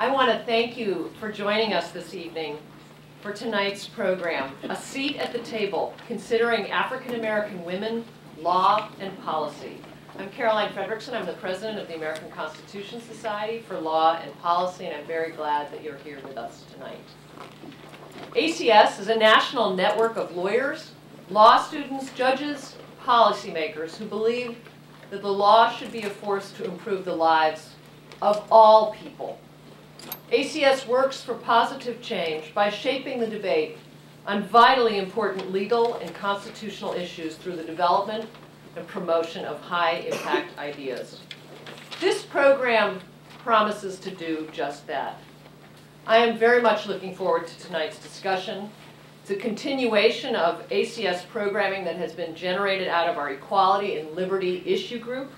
I want to thank you for joining us this evening for tonight's program, A Seat at the Table, Considering African American Women, Law, and Policy. I'm Caroline Fredrickson. I'm the president of the American Constitution Society for Law and Policy, and I'm very glad that you're here with us tonight. ACS is a national network of lawyers, law students, judges, policymakers who believe that the law should be a force to improve the lives of all people. ACS works for positive change by shaping the debate on vitally important legal and constitutional issues through the development and promotion of high-impact ideas. This program promises to do just that. I am very much looking forward to tonight's discussion. It's a continuation of ACS programming that has been generated out of our Equality and Liberty Issue Group,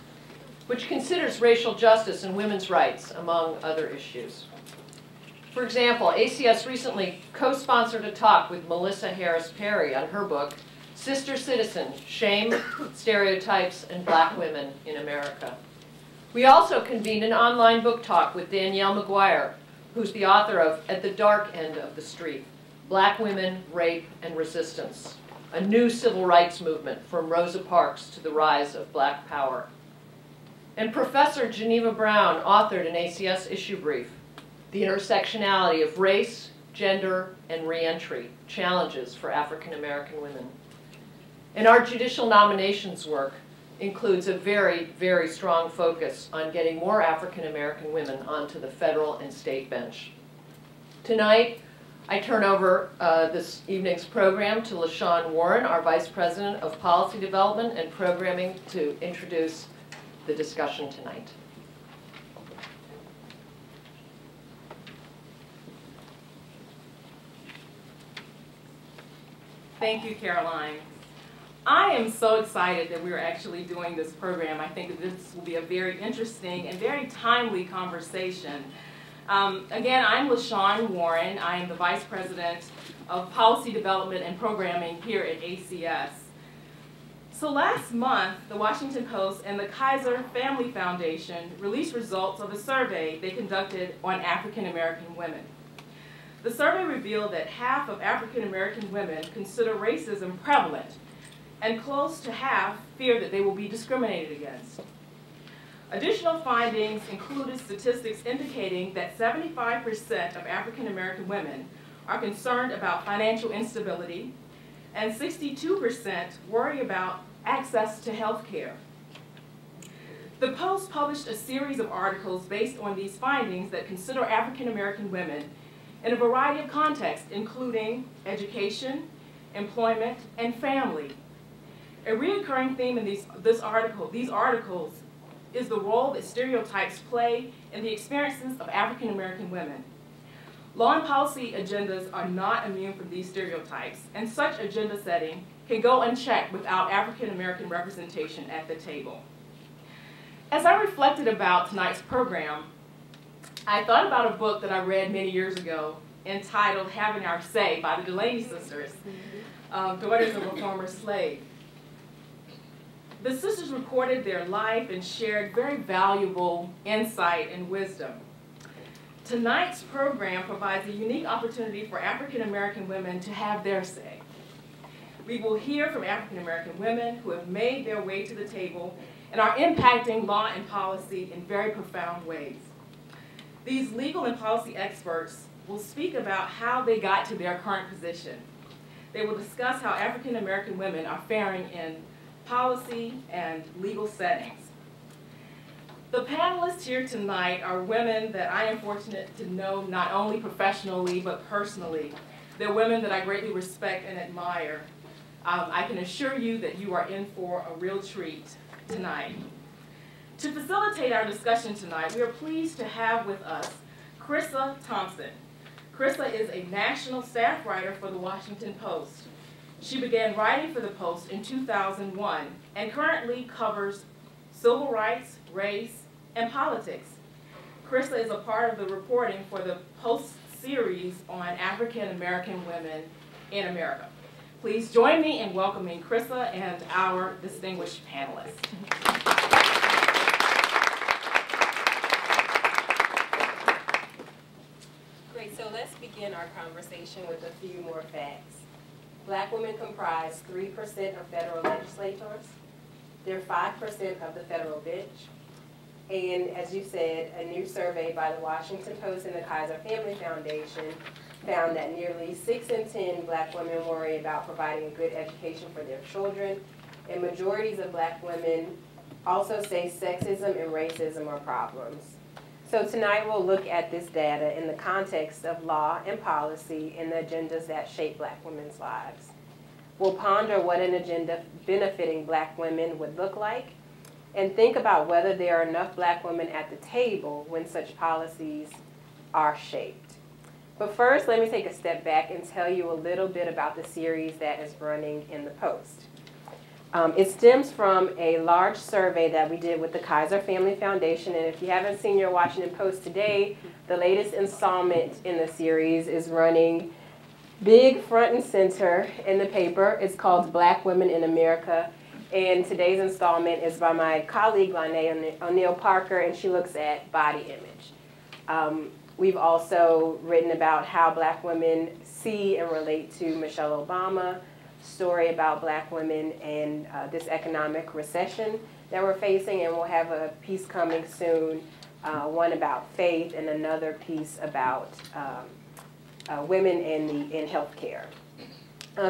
which considers racial justice and women's rights, among other issues. For example, ACS recently co-sponsored a talk with Melissa Harris Perry on her book, Sister Citizen, Shame, Stereotypes, and Black Women in America. We also convened an online book talk with Danielle McGuire, who's the author of At the Dark End of the Street, Black Women, Rape, and Resistance, a new civil rights movement from Rosa Parks to the rise of Black power. And Professor Geneva Brown authored an ACS issue brief, The Intersectionality of Race, Gender, and Reentry, Challenges for African American Women. And our judicial nominations work includes a very, very strong focus on getting more African American women onto the federal and state bench. Tonight, I turn over this evening's program to LaShawn Warren, our Vice President of Policy Development and Programming, to introduce the discussion tonight. Thank you, Caroline. I am so excited that we're actually doing this program. I think that this will be a very interesting and very timely conversation. Again, I'm LaShawn Warren. I am the Vice President of Policy Development and Programming here at ACS. So last month, the Washington Post and the Kaiser Family Foundation released results of a survey they conducted on African American women. The survey revealed that half of African American women consider racism prevalent, and close to half fear that they will be discriminated against. Additional findings included statistics indicating that 75% of African American women are concerned about financial instability, and 62% worry about access to health care. The Post published a series of articles based on these findings that consider African American women in a variety of contexts, including education, employment, and family. A recurring theme in these articles is the role that stereotypes play in the experiences of African American women. Law and policy agendas are not immune from these stereotypes, and such agenda setting can go unchecked without African American representation at the table. As I reflected about tonight's program, I thought about a book that I read many years ago entitled Having Our Say by the Delaney sisters, daughters of a former slave. The sisters recorded their life and shared very valuable insight and wisdom. Tonight's program provides a unique opportunity for African American women to have their say. We will hear from African American women who have made their way to the table and are impacting law and policy in very profound ways. These legal and policy experts will speak about how they got to their current position. They will discuss how African American women are faring in policy and legal settings. The panelists here tonight are women that I am fortunate to know not only professionally but personally. They're women that I greatly respect and admire. I can assure you that you are in for a real treat tonight. To facilitate our discussion tonight, we are pleased to have with us Krissa Thompson. Krissa is a national staff writer for the Washington Post. She began writing for the Post in 2001 and currently covers civil rights, race, and politics. Krissa is a part of the reporting for the Post series on African American women in America. Please join me in welcoming Krissa and our distinguished panelists. So let's begin our conversation with a few more facts. Black women comprise 3% of federal legislators. They're 5% of the federal bench. And as you said, a new survey by the Washington Post and the Kaiser Family Foundation found that nearly 6 in 10 black women worry about providing a good education for their children. And majorities of black women also say sexism and racism are problems. So tonight we'll look at this data in the context of law and policy and the agendas that shape black women's lives. We'll ponder what an agenda benefiting black women would look like and think about whether there are enough black women at the table when such policies are shaped. But first, let me take a step back and tell you a little bit about the series that is running in the Post. It stems from a large survey that we did with the Kaiser Family Foundation, and if you haven't seen your Washington Post today, the latest installment in the series is running big front and center in the paper. It's called Black Women in America, and today's installment is by my colleague, Lanae O'Neill Parker, and she looks at body image. We've also written about how black women see and relate to Michelle Obama, story about black women and this economic recession that we're facing, and we'll have a piece coming soon, one about faith and another piece about women in healthcare.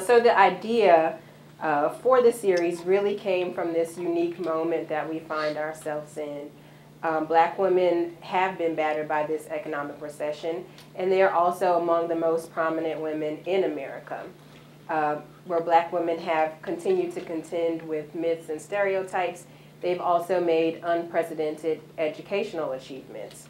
So the idea for the series really came from this unique moment that we find ourselves in. Black women have been battered by this economic recession, and they are also among the most prominent women in America. Where black women have continued to contend with myths and stereotypes, they've also made unprecedented educational achievements.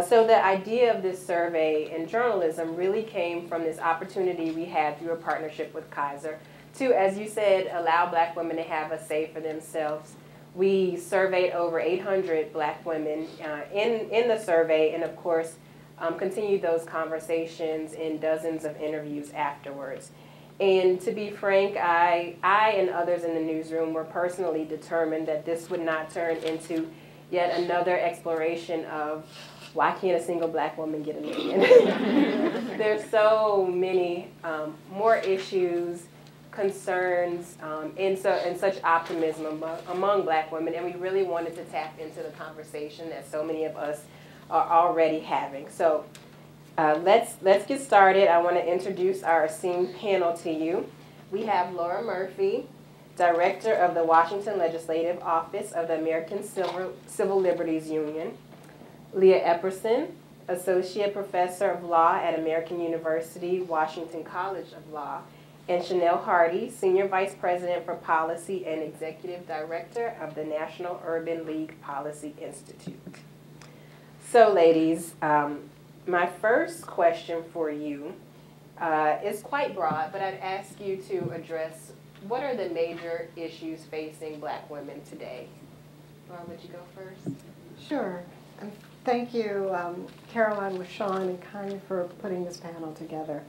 So the idea of this survey in journalism really came from this opportunity we had through a partnership with Kaiser to, as you said, allow black women to have a say for themselves. We surveyed over 800 black women in the survey, and of course continued those conversations in dozens of interviews afterwards. And to be frank, I and others in the newsroom were personally determined that this would not turn into yet another exploration of why can't a single black woman get a million? There's so many more issues, concerns, and such optimism among black women, and we really wanted to tap into the conversation that so many of us are already having. So let's get started. I want to introduce our esteemed panel to you. We have Laura Murphy, Director of the Washington Legislative Office of the American Civil Liberties Union, Leah Epperson, Associate Professor of Law at American University, Washington College of Law, and Chanel Hardy, Senior Vice President for Policy and Executive Director of the National Urban League Policy Institute. So ladies, my first question for you is quite broad, but I'd ask you to address what are the major issues facing black women today? Laura, would you go first? Sure. And thank you, Caroline, with Sean and Kanye for putting this panel together,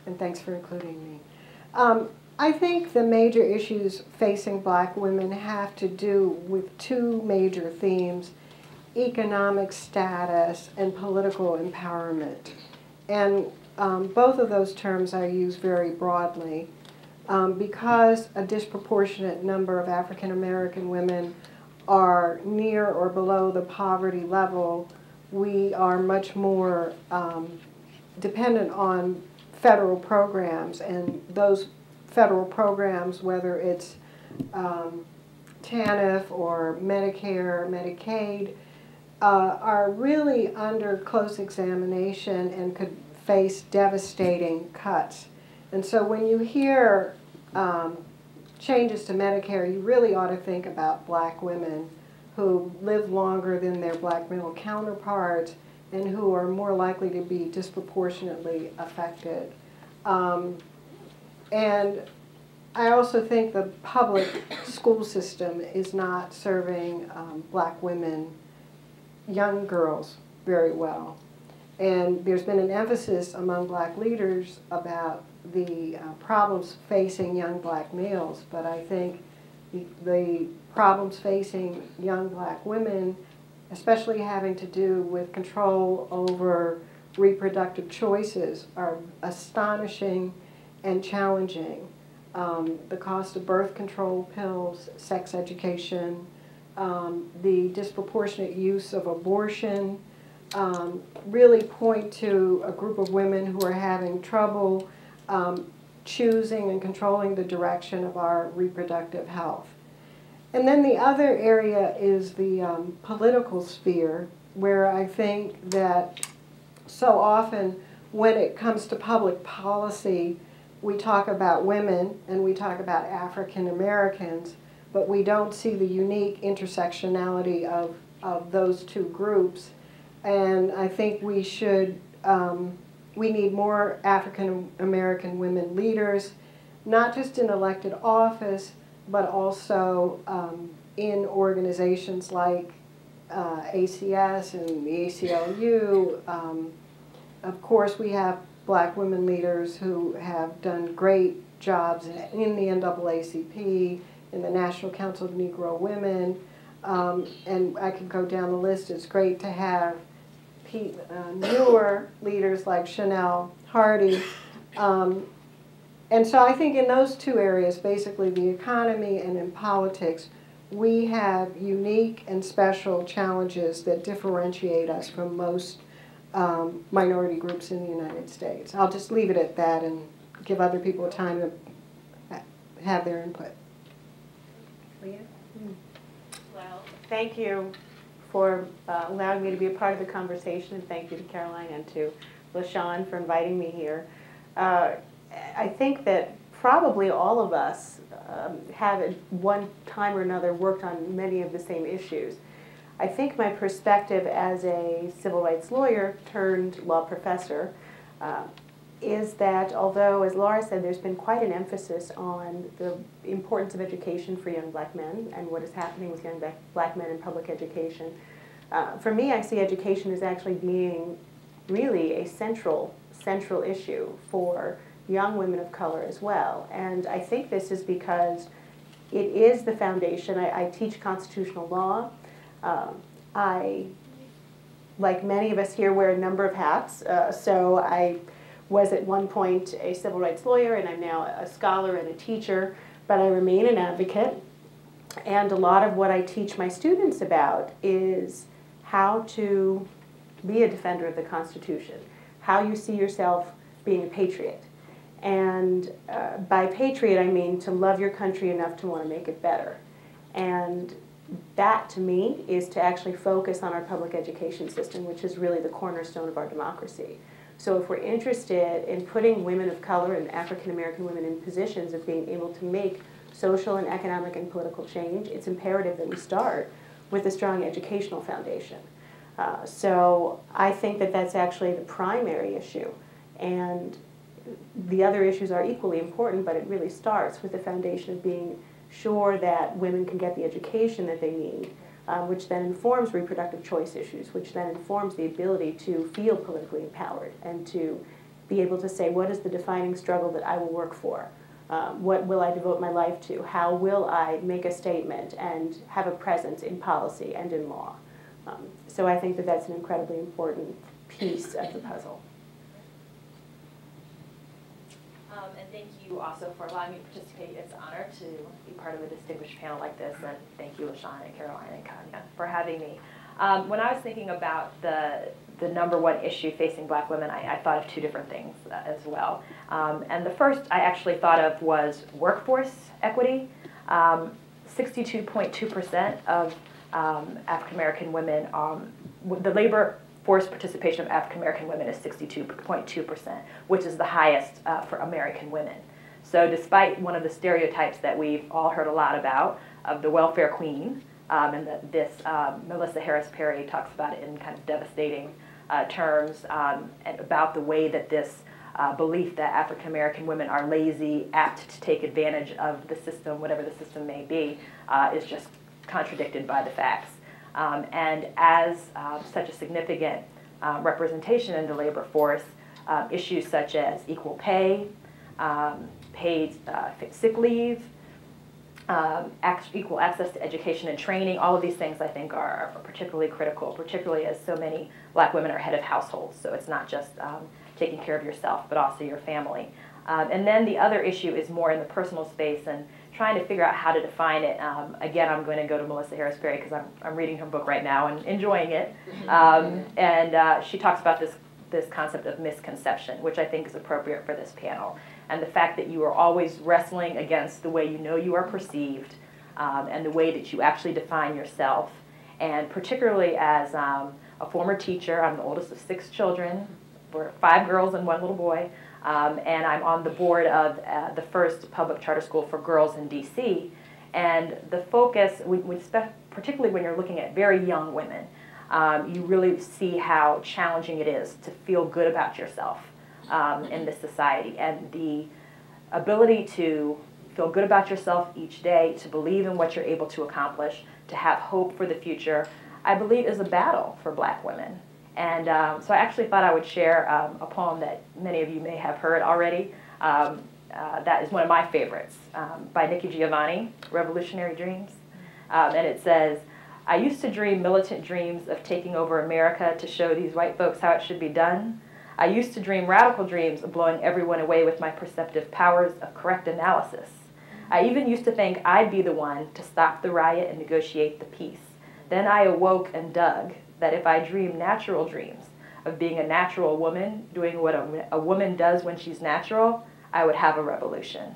and thanks for including me. I think the major issues facing black women have to do with two major themes: economic status and political empowerment. And both of those terms I use very broadly because a disproportionate number of African American women are near or below the poverty level. We are much more dependent on federal programs, and those federal programs, whether it's TANF or Medicare, Medicaid, are really under close examination and could face devastating cuts. And so when you hear changes to Medicare, you really ought to think about black women who live longer than their black male counterparts and who are more likely to be disproportionately affected. And I also think the public school system is not serving black women, young girls, very well. And there's been an emphasis among black leaders about the problems facing young black males, but I think the problems facing young black women, especially having to do with control over reproductive choices are astonishing and challenging. The cost of birth control pills, sex education, the disproportionate use of abortion, really point to a group of women who are having trouble choosing and controlling the direction of our reproductive health. And then the other area is the political sphere, where I think that so often when it comes to public policy, we talk about women and we talk about African Americans, but we don't see the unique intersectionality of those two groups. And I think we should, we need more African American women leaders, not just in elected office, but also in organizations like ACS and the ACLU. Of course, we have Black women leaders who have done great jobs in the NAACP, in the National Council of Negro Women, and I could go down the list. It's great to have newer leaders like Chanel Hardy. And so I think in those two areas, basically the economy and in politics, we have unique and special challenges that differentiate us from most minority groups in the United States. I'll just leave it at that and give other people time to have their input. Leah? Well, thank you for allowing me to be a part of the conversation, and thank you to Caroline and to LaShawn for inviting me here. I think that probably all of us have at one time or another worked on many of the same issues. I think my perspective as a civil rights lawyer turned law professor is that although, as Laura said, there's been quite an emphasis on the importance of education for young Black men and what is happening with young Black men in public education, for me, I see education as actually being really a central issue for young women of color as well. And I think this is because it is the foundation. I teach constitutional law. I, like many of us here, wear a number of hats. So I was at one point a civil rights lawyer, and I'm now a scholar and a teacher, but I remain an advocate. And a lot of what I teach my students about is how to be a defender of the Constitution, how you see yourself being a patriot. And by patriot, I mean to love your country enough to want to make it better. And that, to me, is to actually focus on our public education system, which is really the cornerstone of our democracy. So if we're interested in putting women of color and African American women in positions of being able to make social and economic and political change, it's imperative that we start with a strong educational foundation. So I think that that's actually the primary issue. And the other issues are equally important, but it really starts with the foundation of being sure that women can get the education that they need, which then informs reproductive choice issues, which then informs the ability to feel politically empowered and to be able to say, what is the defining struggle that I will work for? What will I devote my life to? How will I make a statement and have a presence in policy and in law? So I think that that's an incredibly important piece of the puzzle. And thank you also for allowing me to participate. It's an honor to be part of a distinguished panel like this, and thank you, LaShawn and Caroline and Kanya, for having me. When I was thinking about the number one issue facing Black women, I thought of two different things as well. And the first I actually thought of was workforce equity. 62.2% of African American women, the labor force participation of African American women is 62.2%, which is the highest for American women. So despite one of the stereotypes that we've all heard a lot about of the welfare queen, and this Melissa Harris Perry talks about it in kind of devastating terms, and about the way that this belief that African American women are lazy, apt to take advantage of the system, whatever the system may be, is just contradicted by the facts. And as such a significant representation in the labor force, issues such as equal pay, paid sick leave, equal access to education and training. All of these things I think are particularly critical, particularly as so many black women are head of households. So it's not just taking care of yourself, but also your family. And then the other issue is more in the personal space and trying to figure out how to define it. Again, I'm going to go to Melissa Harris-Berry because I'm reading her book right now and enjoying it. And she talks about this concept of misconception, which I think is appropriate for this panel. And the fact that you are always wrestling against the way you know you are perceived and the way that you actually define yourself. And particularly as a former teacher, I'm the oldest of 6 children. We're 5 girls and 1 little boy. And I'm on the board of the first public charter school for girls in DC. And the focus, particularly when you're looking at very young women, you really see how challenging it is to feel good about yourself in this society. And the ability to feel good about yourself each day, to believe in what you're able to accomplish, to have hope for the future, I believe is a battle for black women. And so I actually thought I would share a poem that many of you may have heard already. That is one of my favorites, by Nikki Giovanni, Revolutionary Dreams. And it says, I used to dream militant dreams of taking over America to show these white folks how it should be done. I used to dream radical dreams of blowing everyone away with my perceptive powers of correct analysis. I even used to think I'd be the one to stop the riot and negotiate the peace. Then I awoke and dug that if I dreamed natural dreams of being a natural woman, doing what a woman does when she's natural, I would have a revolution.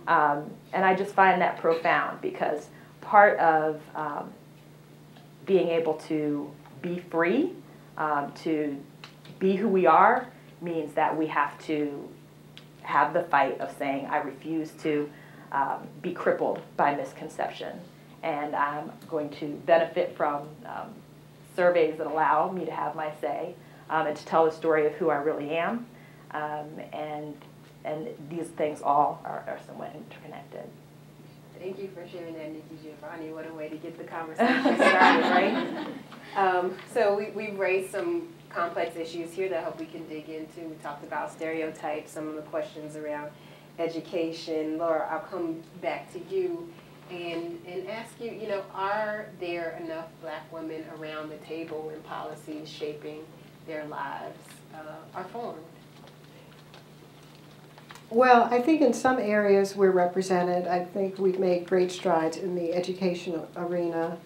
And I just find that profound because part of being able to be free, to be who we are, means that we have to have the fight of saying, I refuse to be crippled by misconception. And I'm going to benefit from surveys that allow me to have my say and to tell the story of who I really am. And these things all are somewhat interconnected. Thank you for sharing that, Nikki Giovanni. What a way to get the conversation started, right? So we've raised some complex issues here that I hope we can dig into. We talked about stereotypes, some of the questions around education. Laura, I'll come back to you and ask you, are there enough black women around the table when policies shaping their lives are formed? Well, I think in some areas we're represented. I think we've made great strides in the education arena.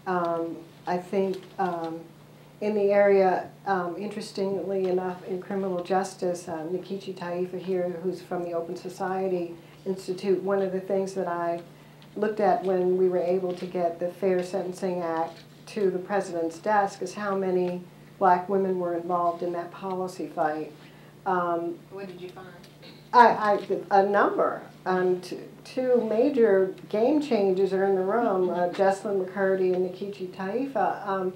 I think in the area, interestingly enough, in criminal justice, Nkechi Taifa here, who's from the Open Society Institute, one of the things that I looked at when we were able to get the Fair Sentencing Act to the president's desk is how many black women were involved in that policy fight. What did you find? A number. Two major game changers are in the room, Jessalyn McCurdy and Nkechi Taifa.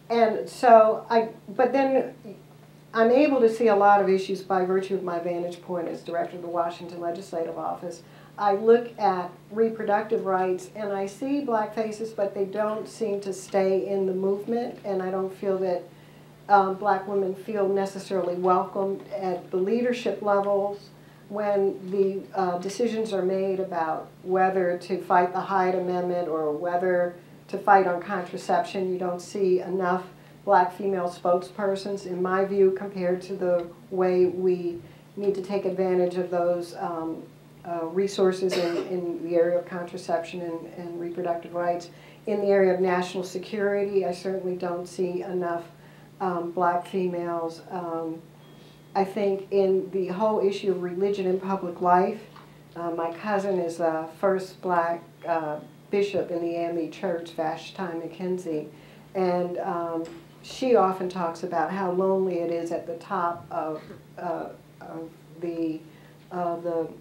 And so, but then I'm able to see a lot of issues by virtue of my vantage point as director of the Washington Legislative Office. I look at reproductive rights and I see black faces, but they don't seem to stay in the movement, and I don't feel that black women feel necessarily welcomed at the leadership levels when the decisions are made about whether to fight the Hyde Amendment or whether to fight on contraception. You don't see enough black female spokespersons, in my view, compared to the way we need to take advantage of those resources in the area of contraception and reproductive rights. In the area of national security, I certainly don't see enough black females. I think in the whole issue of religion in public life, my cousin is the first black bishop in the AME Church, Vashti McKenzie, and she often talks about how lonely it is at the top of the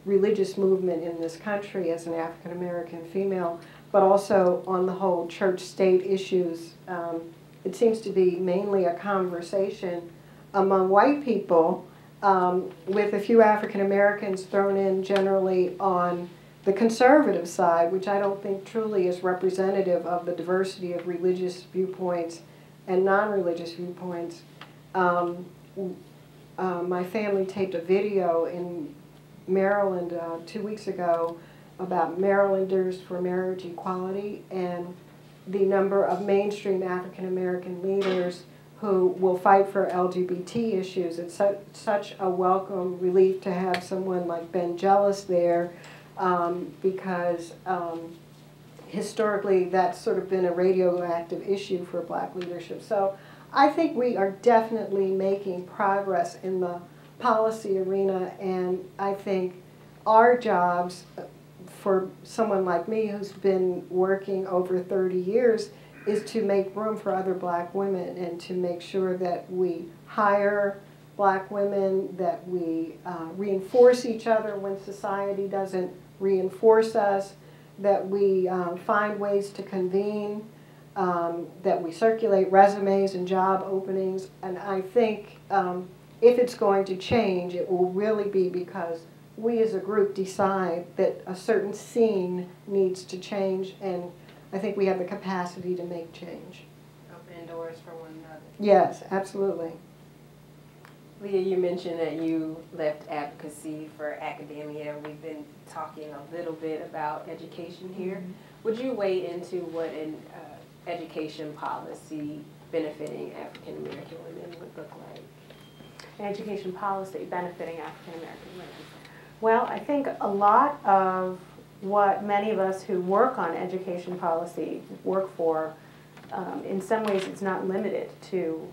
religious movement in this country as an African American female, but also on the whole church-state issues. It seems to be mainly a conversation among white people with a few African Americans thrown in generally on the conservative side, which I don't think truly is representative of the diversity of religious viewpoints and non-religious viewpoints. My family taped a video in Maryland 2 weeks ago about Marylanders for Marriage Equality and the number of mainstream African American leaders who will fight for LGBT issues. It's such a welcome relief to have someone like Ben Jealous there, because historically that's sort of been a radioactive issue for black leadership. So I think we are definitely making progress in the policy arena, and I think our jobs, for someone like me who's been working over 30 years, is to make room for other black women and to make sure that we hire black women, that we reinforce each other when society doesn't reinforce us, that we find ways to convene, that we circulate resumes and job openings. And I think if it's going to change, it will really be because we as a group decide that a certain scene needs to change, and I think we have the capacity to make change. Open doors for one another. Yes, absolutely. Leah, you mentioned that you left advocacy for academia. We've been talking a little bit about education here. Mm-hmm. Would you weigh into what an education policy benefiting African American women would look like? An education policy benefiting African American women. Well, I think a lot of what many of us who work on education policy work for, in some ways it's not limited to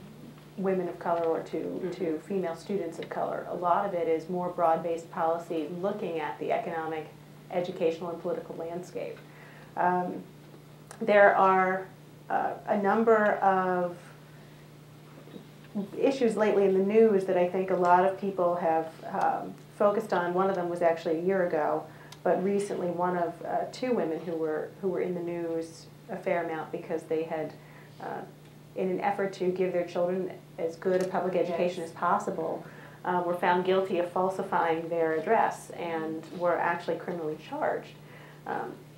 women of color or to female students of color. A lot of it is more broad-based policy looking at the economic, educational, and political landscape. There are a number of issues lately in the news that I think a lot of people have focused on. One of them was actually a year ago, but recently one of two women who were in the news a fair amount because they had, in an effort to give their children as good a public education as possible, were found guilty of falsifying their address and were actually criminally charged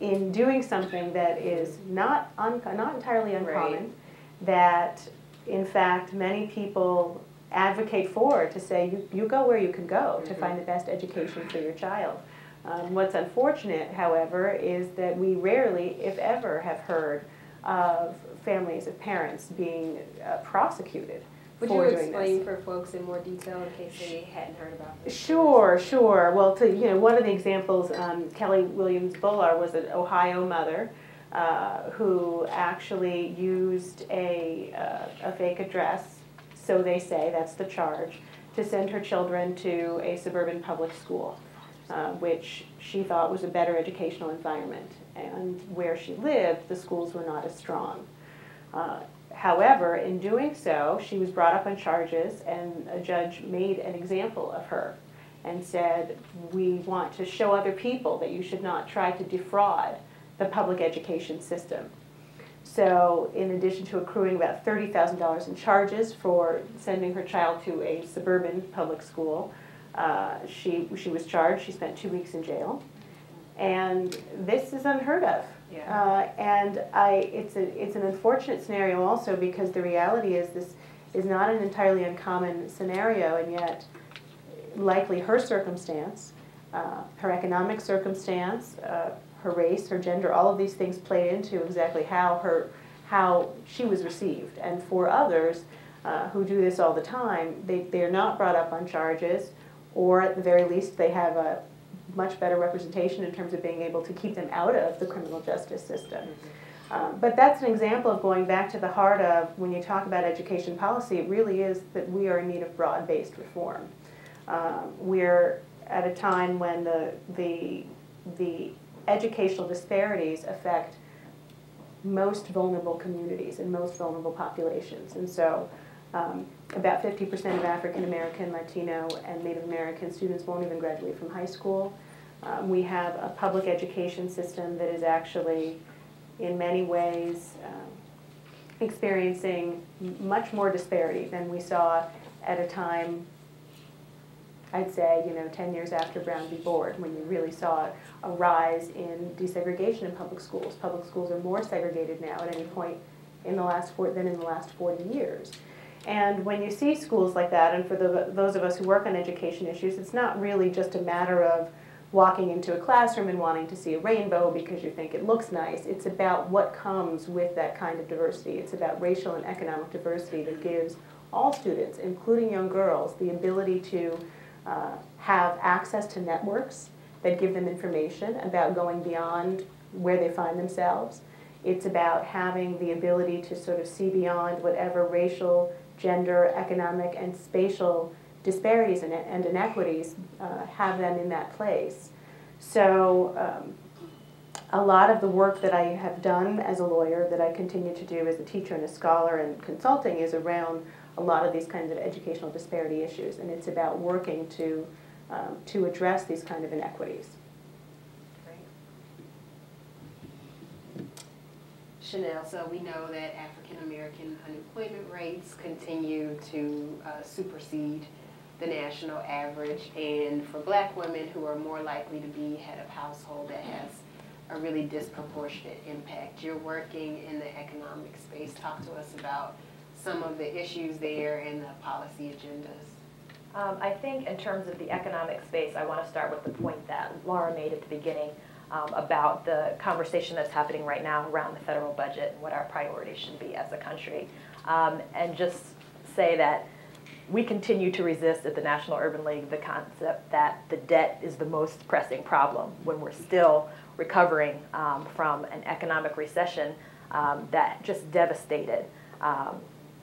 in doing something that is not entirely uncommon, right. That in fact many people advocate for, to say you go where you can go to find the best education for your child. What's unfortunate, however, is that we rarely, if ever, have heard of families of parents being prosecuted for doing this. Would you explain for folks in more detail in case they hadn't heard about this? Sure. Well, one of the examples, Kelly Williams Bullard was an Ohio mother who actually used a fake address, so they say, that's the charge, to send her children to a suburban public school, which she thought was a better educational environment. And where she lived, the schools were not as strong. However, in doing so, she was brought up on charges, and a judge made an example of her and said, we want to show other people that you should not try to defraud the public education system. So in addition to accruing about $30,000 in charges for sending her child to a suburban public school, she was charged. She spent 2 weeks in jail. And this is unheard of. Yeah. And it's an unfortunate scenario also, because the reality is this is not an entirely uncommon scenario, and yet likely her circumstance, her economic circumstance, her race, her gender, all of these things play into exactly how she was received. And for others who do this all the time, they're not brought up on charges, or at the very least they have a much better representation in terms of being able to keep them out of the criminal justice system. But that's an example of going back to the heart of, when you talk about education policy, it really is that we are in need of broad-based reform. We're at a time when the educational disparities affect most vulnerable communities and most vulnerable populations. And so about 50% of African American, Latino, and Native American students won't even graduate from high school. We have a public education system that is actually, in many ways, experiencing much more disparity than we saw at a time, I'd say, 10 years after Brown v. Board, when you really saw a rise in desegregation in public schools. Public schools are more segregated now at any point than in the last 40 years. And when you see schools like that, and for those of us who work on education issues, it's not really just a matter of walking into a classroom and wanting to see a rainbow because you think it looks nice. It's about what comes with that kind of diversity. It's about racial and economic diversity that gives all students, including young girls, the ability to have access to networks that give them information about going beyond where they find themselves. It's about having the ability to sort of see beyond whatever racial, gender, economic, and spatial disparities and inequities have them in that place. So a lot of the work that I have done as a lawyer, that I continue to do as a teacher and a scholar and consulting, is around a lot of these kinds of educational disparity issues, and it's about working to address these kind of inequities. Chanel, so we know that African American unemployment rates continue to supersede the national average, and for Black women who are more likely to be head of household, that has a really disproportionate impact. You're working in the economic space. Talk to us about some of the issues there and the policy agendas. I think in terms of the economic space, I want to start with the point that Laura made at the beginning about the conversation that's happening right now around the federal budget and what our priorities should be as a country. And just say that we continue to resist at the National Urban League the concept that the debt is the most pressing problem when we're still recovering from an economic recession that just devastated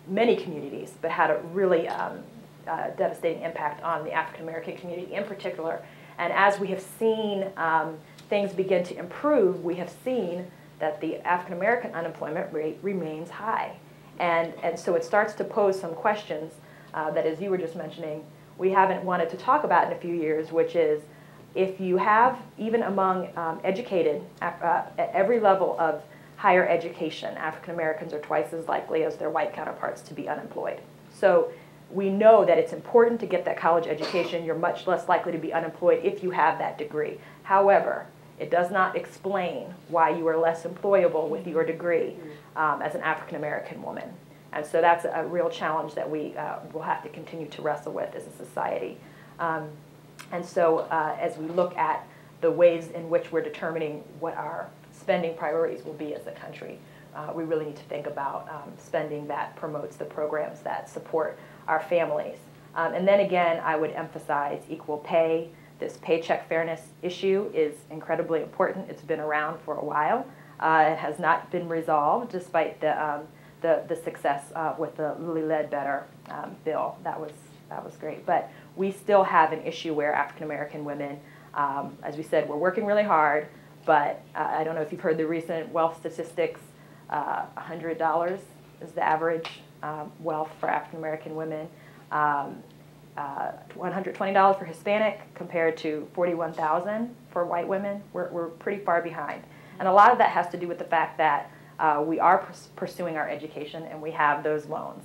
many communities, but had a really devastating impact on the African American community in particular. And as we have seen things begin to improve, we have seen that the African American unemployment rate remains high. And so it starts to pose some questions that, as you were just mentioning, we haven't wanted to talk about in a few years, which is if you have, even among educated, at every level of higher education, African Americans are twice as likely as their white counterparts to be unemployed. So we know that it's important to get that college education. You're much less likely to be unemployed if you have that degree. However, it does not explain why you are less employable with your degree as an African American woman. And so that's a real challenge that we will have to continue to wrestle with as a society. And so as we look at the ways in which we're determining what our spending priorities will be as a country, we really need to think about spending that promotes the programs that support our families. And then again, I would emphasize equal pay. This paycheck fairness issue is incredibly important. It's been around for a while. It has not been resolved despite the success with the Lilly Ledbetter bill. That was great. But we still have an issue where African American women, as we said, we're working really hard, but I don't know if you've heard the recent wealth statistics. $100 is the average wealth for African American women. $120 for Hispanic compared to $41,000 for white women. We're pretty far behind. And a lot of that has to do with the fact that we are pursuing our education and we have those loans.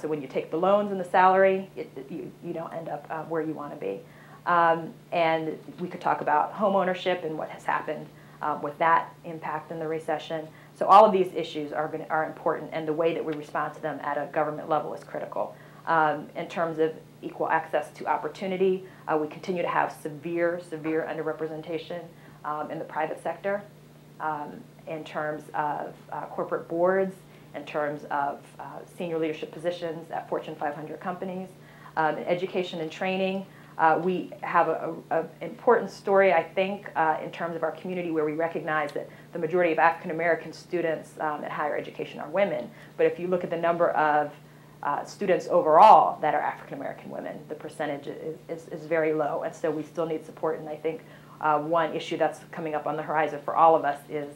So when you take the loans and the salary, you don't end up where you want to be. And we could talk about home ownership and what has happened with that impact in the recession. So all of these issues are important, and the way that we respond to them at a government level is critical. In terms of equal access to opportunity, we continue to have severe underrepresentation in the private sector, in terms of corporate boards, in terms of senior leadership positions at Fortune 500 companies. In education and training, we have an important story, I think, in terms of our community where we recognize that the majority of African American students at higher education are women. But if you look at the number of students overall that are African American women, the percentage is very low, and so we still need support. And I think one issue that's coming up on the horizon for all of us is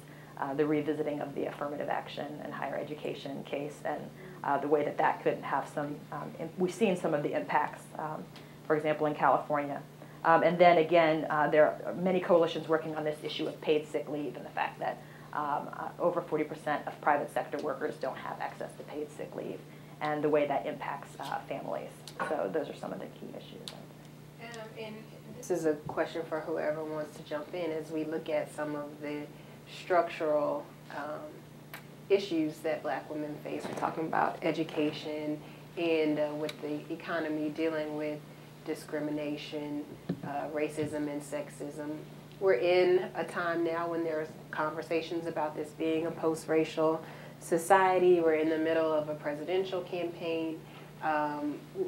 the revisiting of the affirmative action and higher education case, and the way that could have some, we've seen some of the impacts, for example, in California. And then again, there are many coalitions working on this issue of paid sick leave and the fact that over 40% of private sector workers don't have access to paid sick leave, and the way that impacts families. So those are some of the key issues. And this is a question for whoever wants to jump in as we look at some of the structural issues that Black women face. We're talking about education and with the economy dealing with discrimination, racism, and sexism. We're in a time now when there's conversations about this being a post-racial society. We're in the middle of a presidential campaign.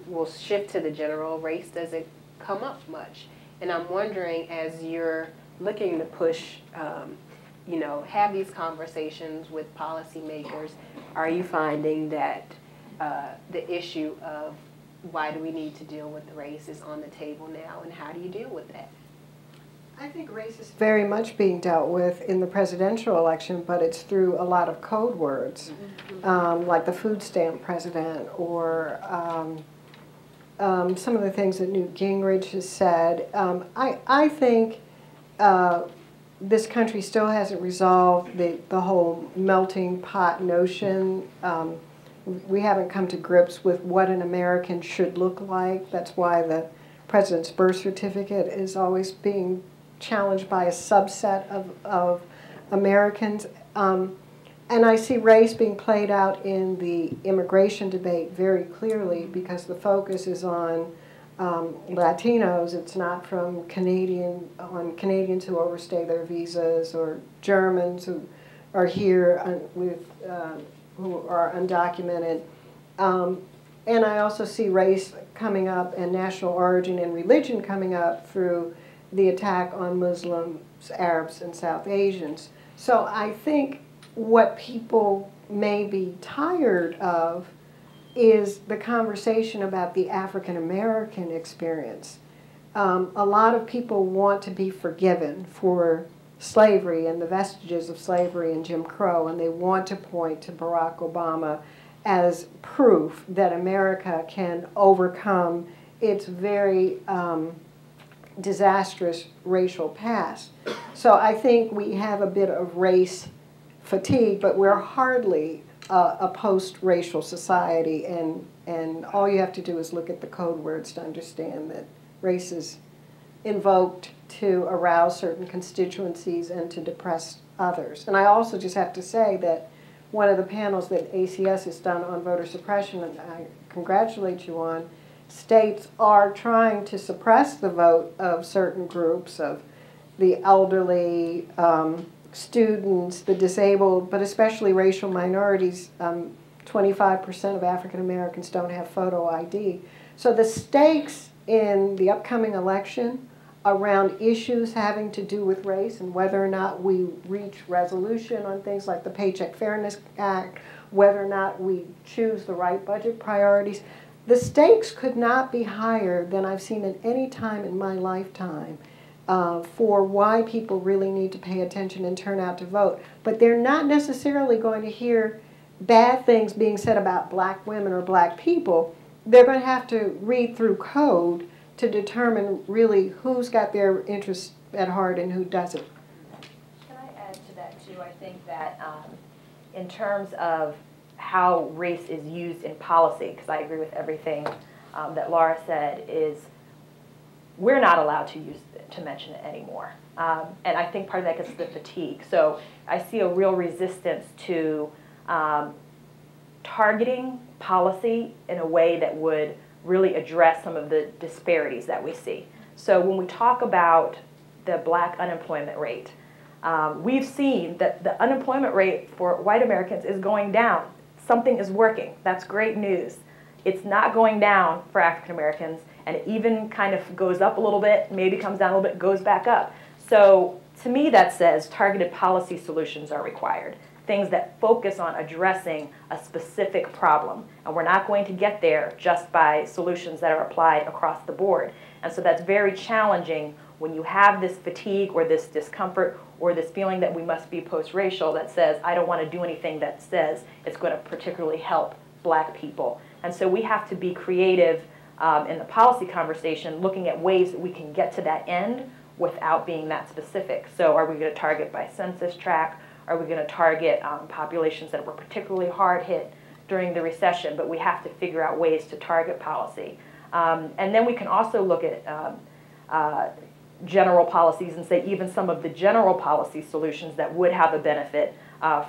We'll shift to the general race. Does it come up much? And I'm wondering, as you're looking to push, you know, have these conversations with policymakers, are you finding that the issue of why do we need to deal with race is on the table now, and how do you deal with that? I think race is very much being dealt with in the presidential election, but it's through a lot of code words, like the food stamp president, or some of the things that Newt Gingrich has said. I think this country still hasn't resolved the whole melting pot notion. We haven't come to grips with what an American should look like. That's why the president's birth certificate is always being challenged by a subset of Americans. And I see race being played out in the immigration debate very clearly, because the focus is on Latinos. It's not from Canadians who overstay their visas, or Germans who are here who are undocumented. And I also see race coming up, and national origin and religion coming up through the attack on Muslims, Arabs, and South Asians. So I think what people may be tired of is the conversation about the African American experience. A lot of people want to be forgiven for slavery and the vestiges of slavery and Jim Crow, and they want to point to Barack Obama as proof that America can overcome its very disastrous racial past. So I think we have a bit of race fatigue, but we're hardly a post-racial society, and all you have to do is look at the code words to understand that race is invoked to arouse certain constituencies and to depress others. And I also just have to say that one of the panels that ACS has done on voter suppression, and I congratulate you on, states are trying to suppress the vote of certain groups, of the elderly, students, the disabled, but especially racial minorities. 25% of African Americans don't have photo ID. So the stakes in the upcoming election around issues having to do with race, and whether or not we reach resolution on things like the Paycheck Fairness Act, whether or not we choose the right budget priorities, the stakes could not be higher than I've seen at any time in my lifetime for why people really need to pay attention and turn out to vote. But they're not necessarily going to hear bad things being said about black women or black people. They're going to have to read through code to determine really who's got their interests at heart and who doesn't. Can I add to that too? I think that in terms of how race is used in policy, because I agree with everything that Laura said, is we're not allowed to mention it anymore. And I think part of that gets the fatigue. So I see a real resistance to targeting policy in a way that would really address some of the disparities that we see. So when we talk about the black unemployment rate, we've seen that the unemployment rate for white Americans is going down. Something is working. That's great news. It's not going down for African Americans, and it even kind of goes up a little bit, maybe comes down a little bit, goes back up. So to me that says targeted policy solutions are required. Things that focus on addressing a specific problem. And we're not going to get there just by solutions that are applied across the board. And so that's very challenging when you have this fatigue or this discomfort or this feeling that we must be post-racial that says, I don't want to do anything that says it's going to particularly help black people. And so we have to be creative in the policy conversation, looking at ways that we can get to that end without being that specific. So are we going to target by census tract? Are we going to target populations that were particularly hard hit during the recession? But we have to figure out ways to target policy. And then we can also look at general policies and say even some of the general policy solutions that would have a benefit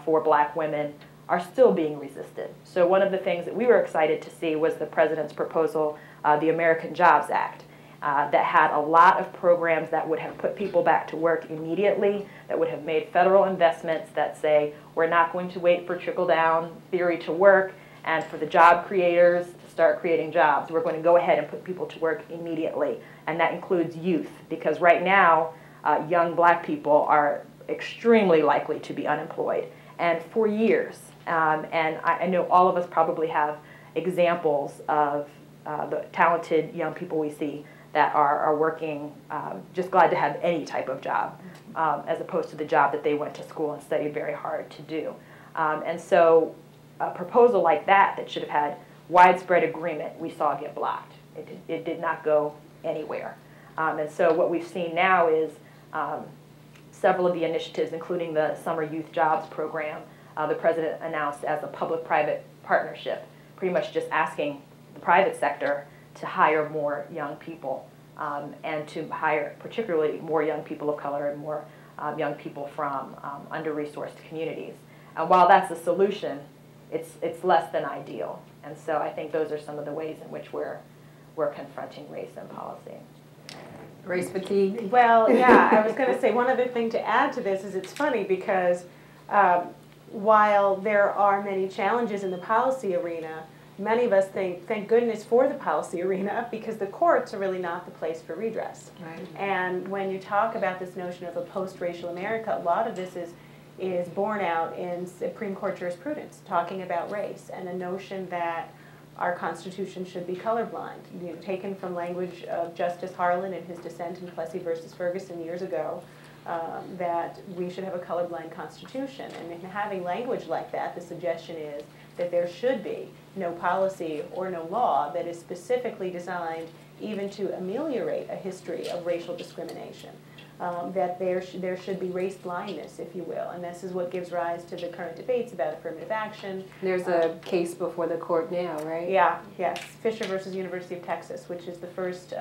for black women are still being resisted. So one of the things that we were excited to see was the president's proposal, the American Jobs Act. that had a lot of programs that would have put people back to work immediately, that would have made federal investments that say, we're not going to wait for trickle-down theory to work and for the job creators to start creating jobs. We're going to go ahead and put people to work immediately, and that includes youth, because right now, young black people are extremely likely to be unemployed, and for years. And I know all of us probably have examples of the talented young people we see that are working, just glad to have any type of job, as opposed to the job that they went to school and studied very hard to do. And so a proposal like that should have had widespread agreement, we saw get blocked. It did not go anywhere. And so what we've seen now is several of the initiatives, including the Summer Youth Jobs Program, the president announced as a public-private partnership, pretty much just asking the private sector to hire more young people, and to hire particularly more young people of color and more young people from under-resourced communities. And while that's a solution, it's less than ideal. And so I think those are some of the ways in which we're confronting race and policy. Race fatigue? Well, yeah, I was going to say one other thing to add to this is it's funny because while there are many challenges in the policy arena, many of us think, thank goodness for the policy arena, because the courts are really not the place for redress. Right. And when you talk about this notion of a post-racial America, a lot of this is borne out in Supreme Court jurisprudence, talking about race, and a notion that our Constitution should be colorblind. You know, taken from language of Justice Harlan in his dissent in Plessy versus Ferguson years ago, that we should have a colorblind Constitution. And in having language like that, the suggestion is that there should be no policy or no law that is specifically designed even to ameliorate a history of racial discrimination. That there should be race blindness, if you will, and this is what gives rise to the current debates about affirmative action. There's a case before the court now, right? Yeah, yes, Fisher versus University of Texas, which is the first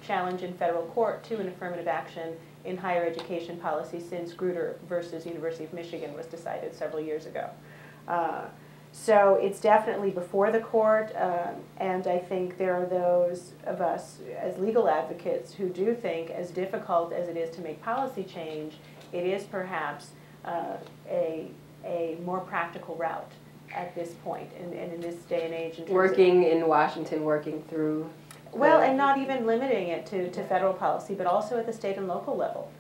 challenge in federal court to an affirmative action in higher education policy since Grutter versus University of Michigan was decided several years ago. So it's definitely before the court, and I think there are those of us as legal advocates who do think, as difficult as it is to make policy change, it is perhaps a more practical route at this point, and in this day and age. Working in Washington, working through... Well, and not even limiting it to federal policy, but also at the state and local level.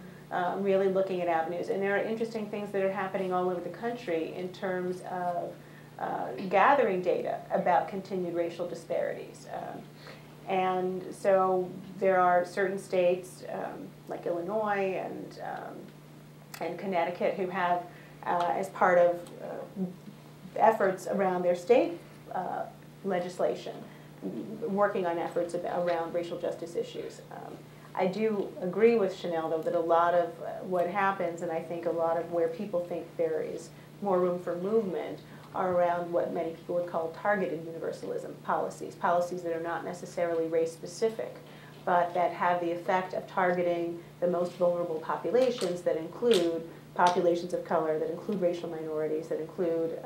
Really looking at avenues. And there are interesting things that are happening all over the country in terms of gathering data about continued racial disparities. And so there are certain states like Illinois and Connecticut who have, as part of efforts around their state legislation, working on efforts around racial justice issues. I do agree with Chanel, though, that a lot of what happens, and I think a lot of where people think there is more room for movement, are around what many people would call targeted universalism policies, policies that are not necessarily race-specific, but that have the effect of targeting the most vulnerable populations that include populations of color, that include racial minorities, that include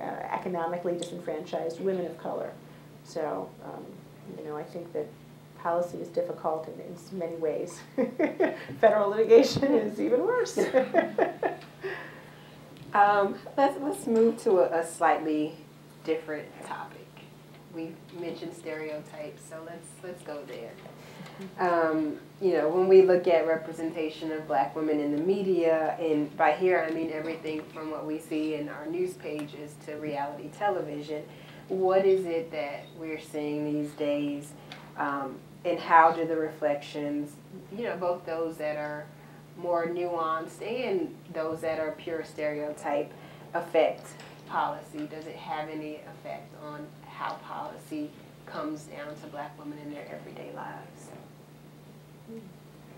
economically disenfranchised women of color. So, you know, I think that policy is difficult in many ways. Federal litigation is even worse. Let's move to a slightly different topic. We mentioned stereotypes, so let's go there. You know, when we look at representation of black women in the media, and by here I mean everything from what we see in our news pages to reality television, what is it that we're seeing these days, and how do the reflections, you know, both those that are more nuanced and those that are pure stereotype, affect policy? Does it have any effect on how policy comes down to black women in their everyday lives?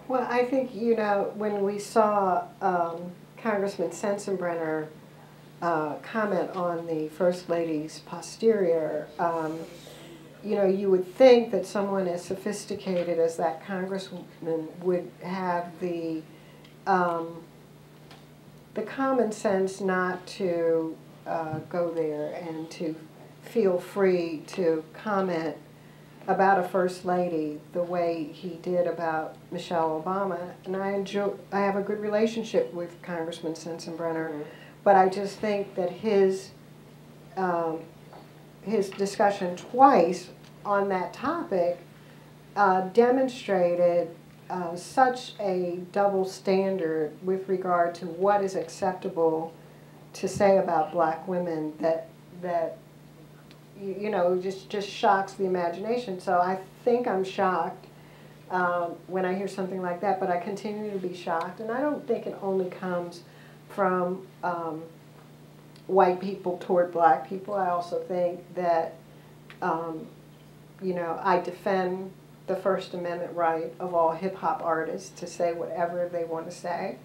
Well, I think, you know, when we saw Congressman Sensenbrenner comment on the First Lady's posterior, you know, you would think that someone as sophisticated as that congresswoman would have the common sense not to go there and to feel free to comment about a first lady the way he did about Michelle Obama, and I have a good relationship with Congressman Sensenbrenner, but I just think that his discussion twice on that topic demonstrated such a double standard with regard to what is acceptable to say about black women that you know, just shocks the imagination. So I think I'm shocked when I hear something like that, but I continue to be shocked. And I don't think it only comes from white people toward black people. I also think that, you know, I defend the First Amendment right of all hip-hop artists to say whatever they want to say.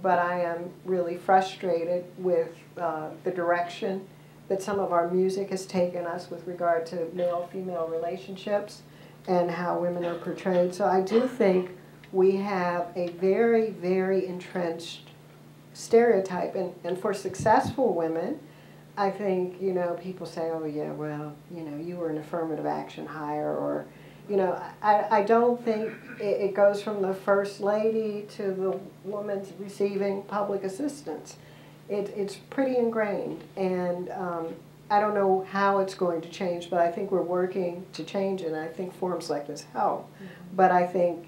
But I am really frustrated with the direction that some of our music has taken us with regard to male-female relationships and how women are portrayed. So I do think we have a very, very entrenched stereotype. And for successful women, I think, you know, people say, oh yeah, well, you know, you were an affirmative action hire, or, you know, I don't think it goes from the first lady to the woman receiving public assistance. It's pretty ingrained, and I don't know how it's going to change, but I think we're working to change it, and I think forums like this help. But I think,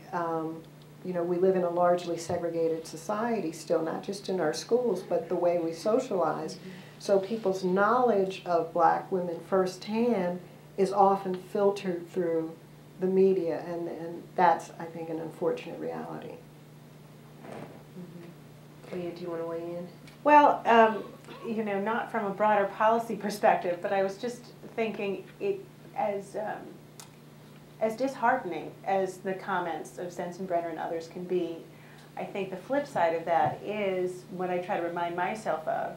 you know, we live in a largely segregated society still, not just in our schools, but the way we socialize. So people's knowledge of black women firsthand is often filtered through the media, and that's, I think, an unfortunate reality. Leah, do you want to weigh in? Well, you know, not from a broader policy perspective, but I was just thinking it as disheartening as the comments of Sensenbrenner and others can be. I think the flip side of that is what I try to remind myself of,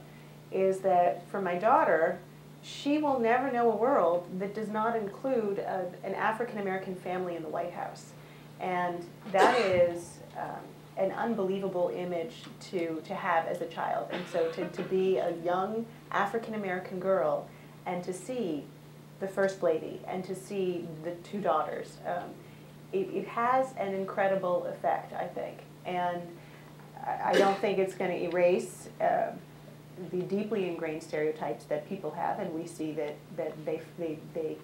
is that for my daughter, she will never know a world that does not include an African-American family in the White House. And that is an unbelievable image to have as a child. And so to be a young African-American girl and to see the First Lady and to see the two daughters, it has an incredible effect, I think. And I don't think it's going to erase the deeply ingrained stereotypes that people have, and we see that they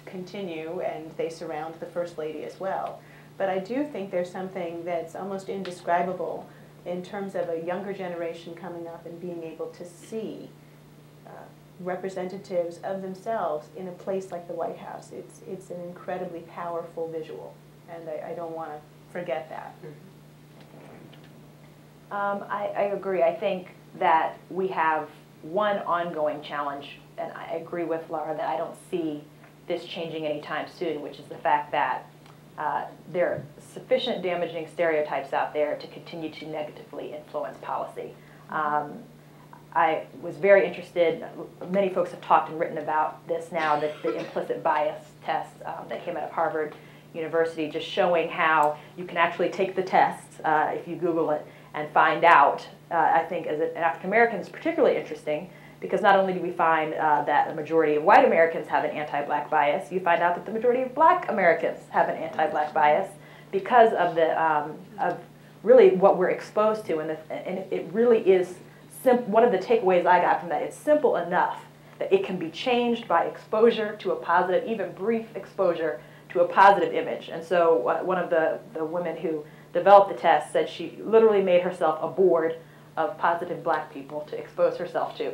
continue and they surround the First Lady as well. But I do think there's something that's almost indescribable in terms of a younger generation coming up and being able to see representatives of themselves in a place like the White House. It's an incredibly powerful visual, and I don't want to forget that. I agree. I think that we have one ongoing challenge, and I agree with Laura that I don't see this changing anytime soon, which is the fact that there are sufficient damaging stereotypes out there to continue to negatively influence policy. I was very interested, many folks have talked and written about this now, that the implicit bias test that came out of Harvard University, just showing how you can actually take the test, if you Google it, and find out. I think as an African American is particularly interesting, because not only do we find that a majority of white Americans have an anti-black bias, you find out that the majority of black Americans have an anti-black bias because of the of really what we're exposed to, and it really is one of the takeaways I got from that. It's simple enough that it can be changed by exposure to a positive, even brief exposure to a positive image. And so one of the women who developed the test said she literally made herself a board of positive black people to expose herself to,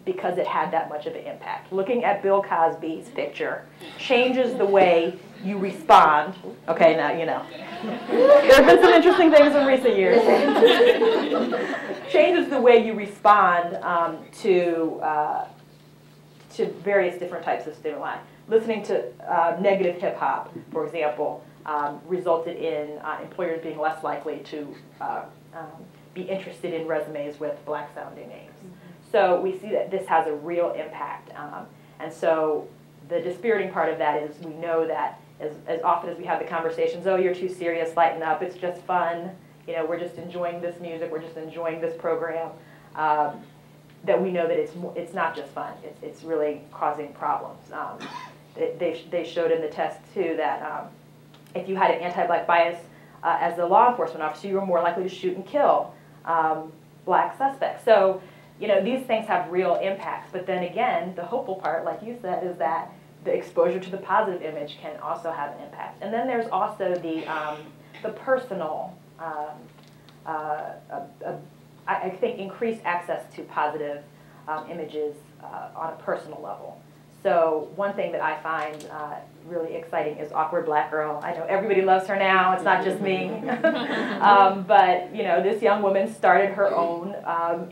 because it had that much of an impact. Looking at Bill Cosby's picture changes the way you respond. Okay, now you know. There have been some interesting things in recent years. Changes the way you respond to various different types of stimuli. Listening to negative hip hop, for example, resulted in employers being less likely to be interested in resumes with black sounding names. So we see that this has a real impact. And so the dispiriting part of that is we know that as often as we have the conversations, oh, you're too serious, lighten up, it's just fun, you know, we're just enjoying this music, we're just enjoying this program, that we know that it's not just fun, it's really causing problems. they showed in the test too that if you had an anti-black bias as a law enforcement officer, you were more likely to shoot and kill black suspects. So, you know, these things have real impacts. But then again, the hopeful part, like you said, is that the exposure to the positive image can also have an impact. And then there's also the personal, I think, increased access to positive images on a personal level. So one thing that I find really exciting is Awkward Black Girl. I know everybody loves her now. It's not just me. But you know, this young woman started her own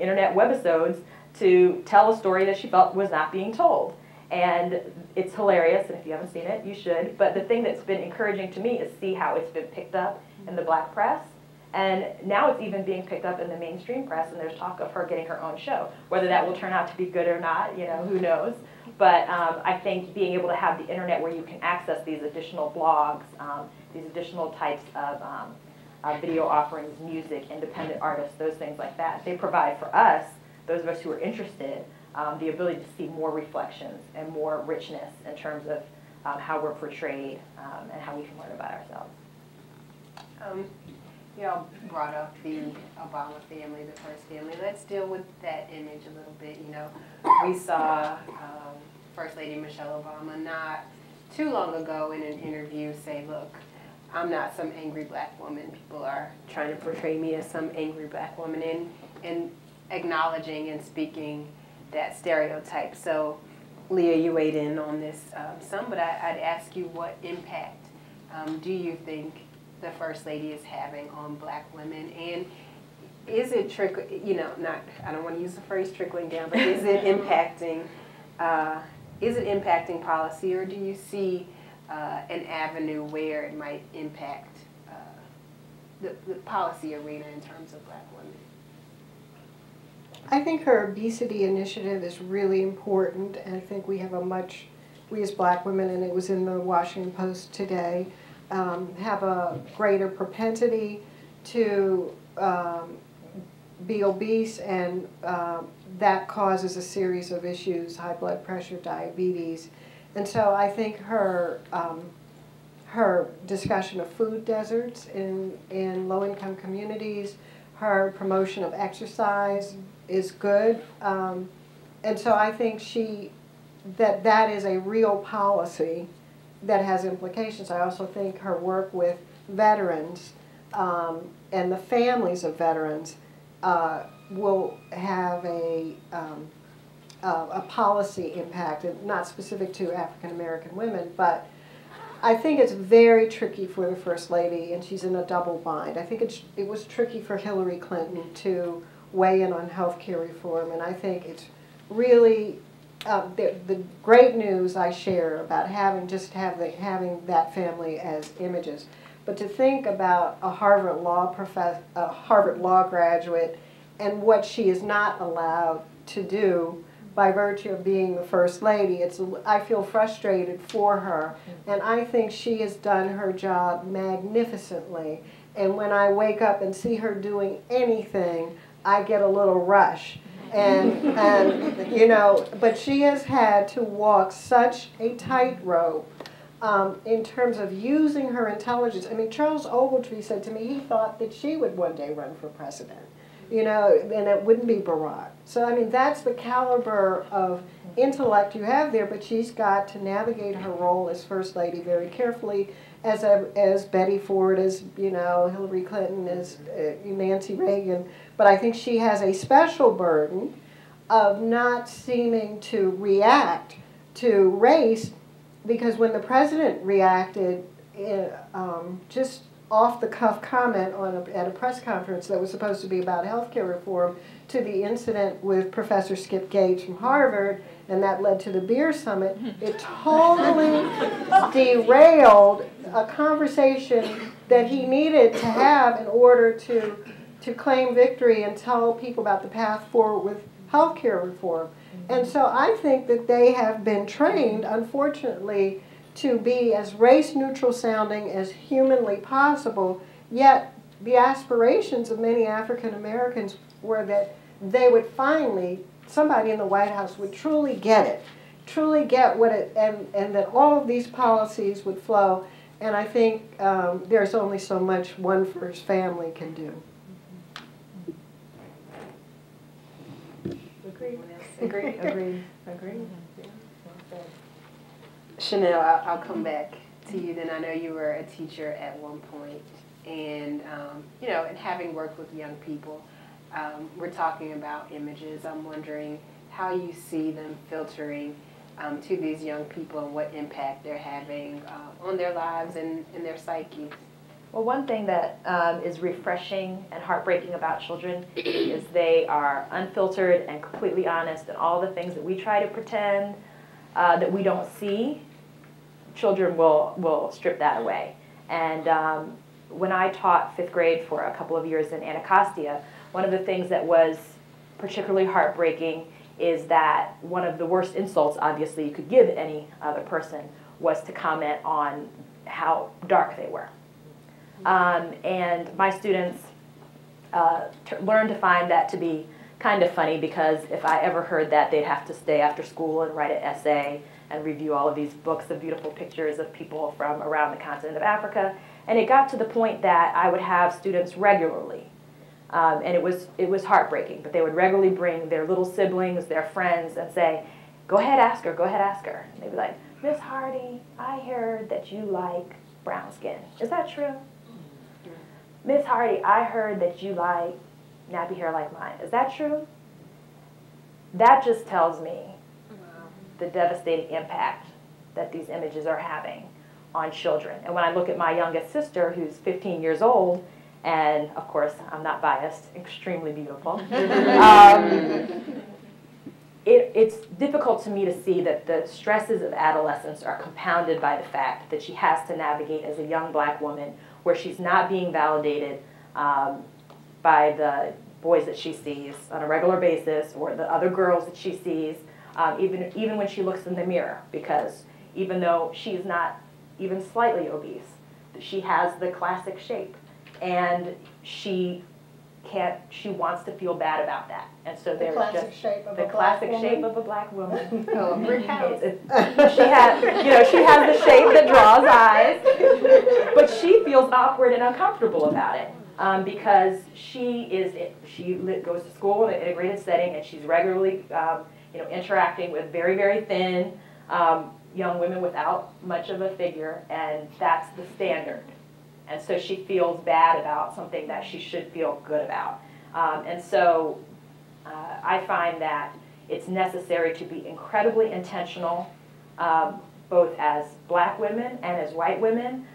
internet webisodes to tell a story that she felt was not being told. And it's hilarious, and if you haven't seen it, you should. But the thing that's been encouraging to me is see how it's been picked up in the black press. And now it's even being picked up in the mainstream press, and there's talk of her getting her own show. Whether that will turn out to be good or not, you know, who knows. But I think being able to have the internet where you can access these additional blogs, these additional types of video offerings, music, independent artists, those things like that, they provide for us, those of us who are interested, the ability to see more reflections and more richness in terms of how we're portrayed and how we can learn about ourselves. Y'all brought up the Obama family, the first family. Let's deal with that image a little bit. You know, we saw First Lady Michelle Obama not too long ago in an interview say, look, I'm not some angry black woman. People are trying to portray me as some angry black woman, and acknowledging and speaking that stereotype. So, Leah, you weighed in on this some, but I'd ask you, what impact do you think the First Lady is having on black women, and is it I don't want to use the phrase trickling down, but is it impacting policy, or do you see an avenue where it might impact the policy arena in terms of black women? I think her obesity initiative is really important, and I think we as black women, and it was in the Washington Post today, have a greater propensity to be obese, and that causes a series of issues, high blood pressure, diabetes. And so I think her discussion of food deserts in low-income communities, her promotion of exercise is good. And so I think that is a real policy that has implications. I also think her work with veterans and the families of veterans will have a policy impact, not specific to African American women, but I think it's very tricky for the First Lady, and she's in a double bind. I think it was tricky for Hillary Clinton to weigh in on health care reform, and I think it's really the great news I share about having that family as images. But to think about a Harvard Law graduate and what she is not allowed to do by virtue of being the First Lady, I feel frustrated for her. And I think she has done her job magnificently. And when I wake up and see her doing anything, I get a little rush. And you know, but she has had to walk such a tightrope in terms of using her intelligence. I mean, Charles Ogletree said to me he thought that she would one day run for president, you know, and it wouldn't be Barack. So, I mean, that's the caliber of intellect you have there, but she's got to navigate her role as First Lady very carefully, as Betty Ford, as, you know, Hillary Clinton, as Nancy Reagan. But I think she has a special burden of not seeming to react to race, because when the president reacted, just off-the-cuff comment at a press conference that was supposed to be about health care reform, to the incident with Professor Skip Gates from Harvard, and that led to the beer summit, it totally derailed a conversation that he needed to have in order to claim victory and tell people about the path forward with health care reform. And so I think that they have been trained, unfortunately, to be as race-neutral sounding as humanly possible, yet the aspirations of many African Americans were that they would finally, somebody in the White House would truly get it, truly get what it, and that all of these policies would flow. And I think there's only so much one first family can do. Agree. Chanel, I'll come back to you then. I know you were a teacher at one point, and you know, and having worked with young people, we're talking about images. I'm wondering how you see them filtering to these young people and what impact they're having on their lives and their psyche. Well, one thing that is refreshing and heartbreaking about children is they are unfiltered and completely honest, and all the things that we try to pretend that we don't see, children will strip that away. And when I taught 5th grade for a couple of years in Anacostia, one of the things that was particularly heartbreaking is that one of the worst insults, obviously, you could give any other person was to comment on how dark they were. And my students learned to find that to be kind of funny, because if I ever heard that, they'd have to stay after school and write an essay and review all of these books of beautiful pictures of people from around the continent of Africa. And it got to the point that I would have students regularly, and it was heartbreaking, but they would regularly bring their little siblings, their friends, and say, "Go ahead, ask her, go ahead, ask her." And they'd be like, "Miss Hardy, I heard that you like brown skin. Is that true? Miss Hardy, I heard that you like nappy hair like mine. Is that true?" That just tells me the devastating impact that these images are having on children. And when I look at my youngest sister, who's 15 years old, and of course, I'm not biased, extremely beautiful, it's difficult to me to see that the stresses of adolescence are compounded by the fact that she has to navigate as a young black woman where she's not being validated by the boys that she sees on a regular basis, or the other girls that she sees, even when she looks in the mirror, because even though she's not even slightly obese, she has the classic shape, and she wants to feel bad about that. And so there's just the classic shape of a black woman. Oh, a brick house. She has the shape that draws eyes, but she feels awkward and uncomfortable about it because she goes to school in an integrated setting, and she's regularly interacting with very, very thin young women without much of a figure, and that's the standard. And so she feels bad about something that she should feel good about. And so I find that it's necessary to be incredibly intentional, both as black women and as white women,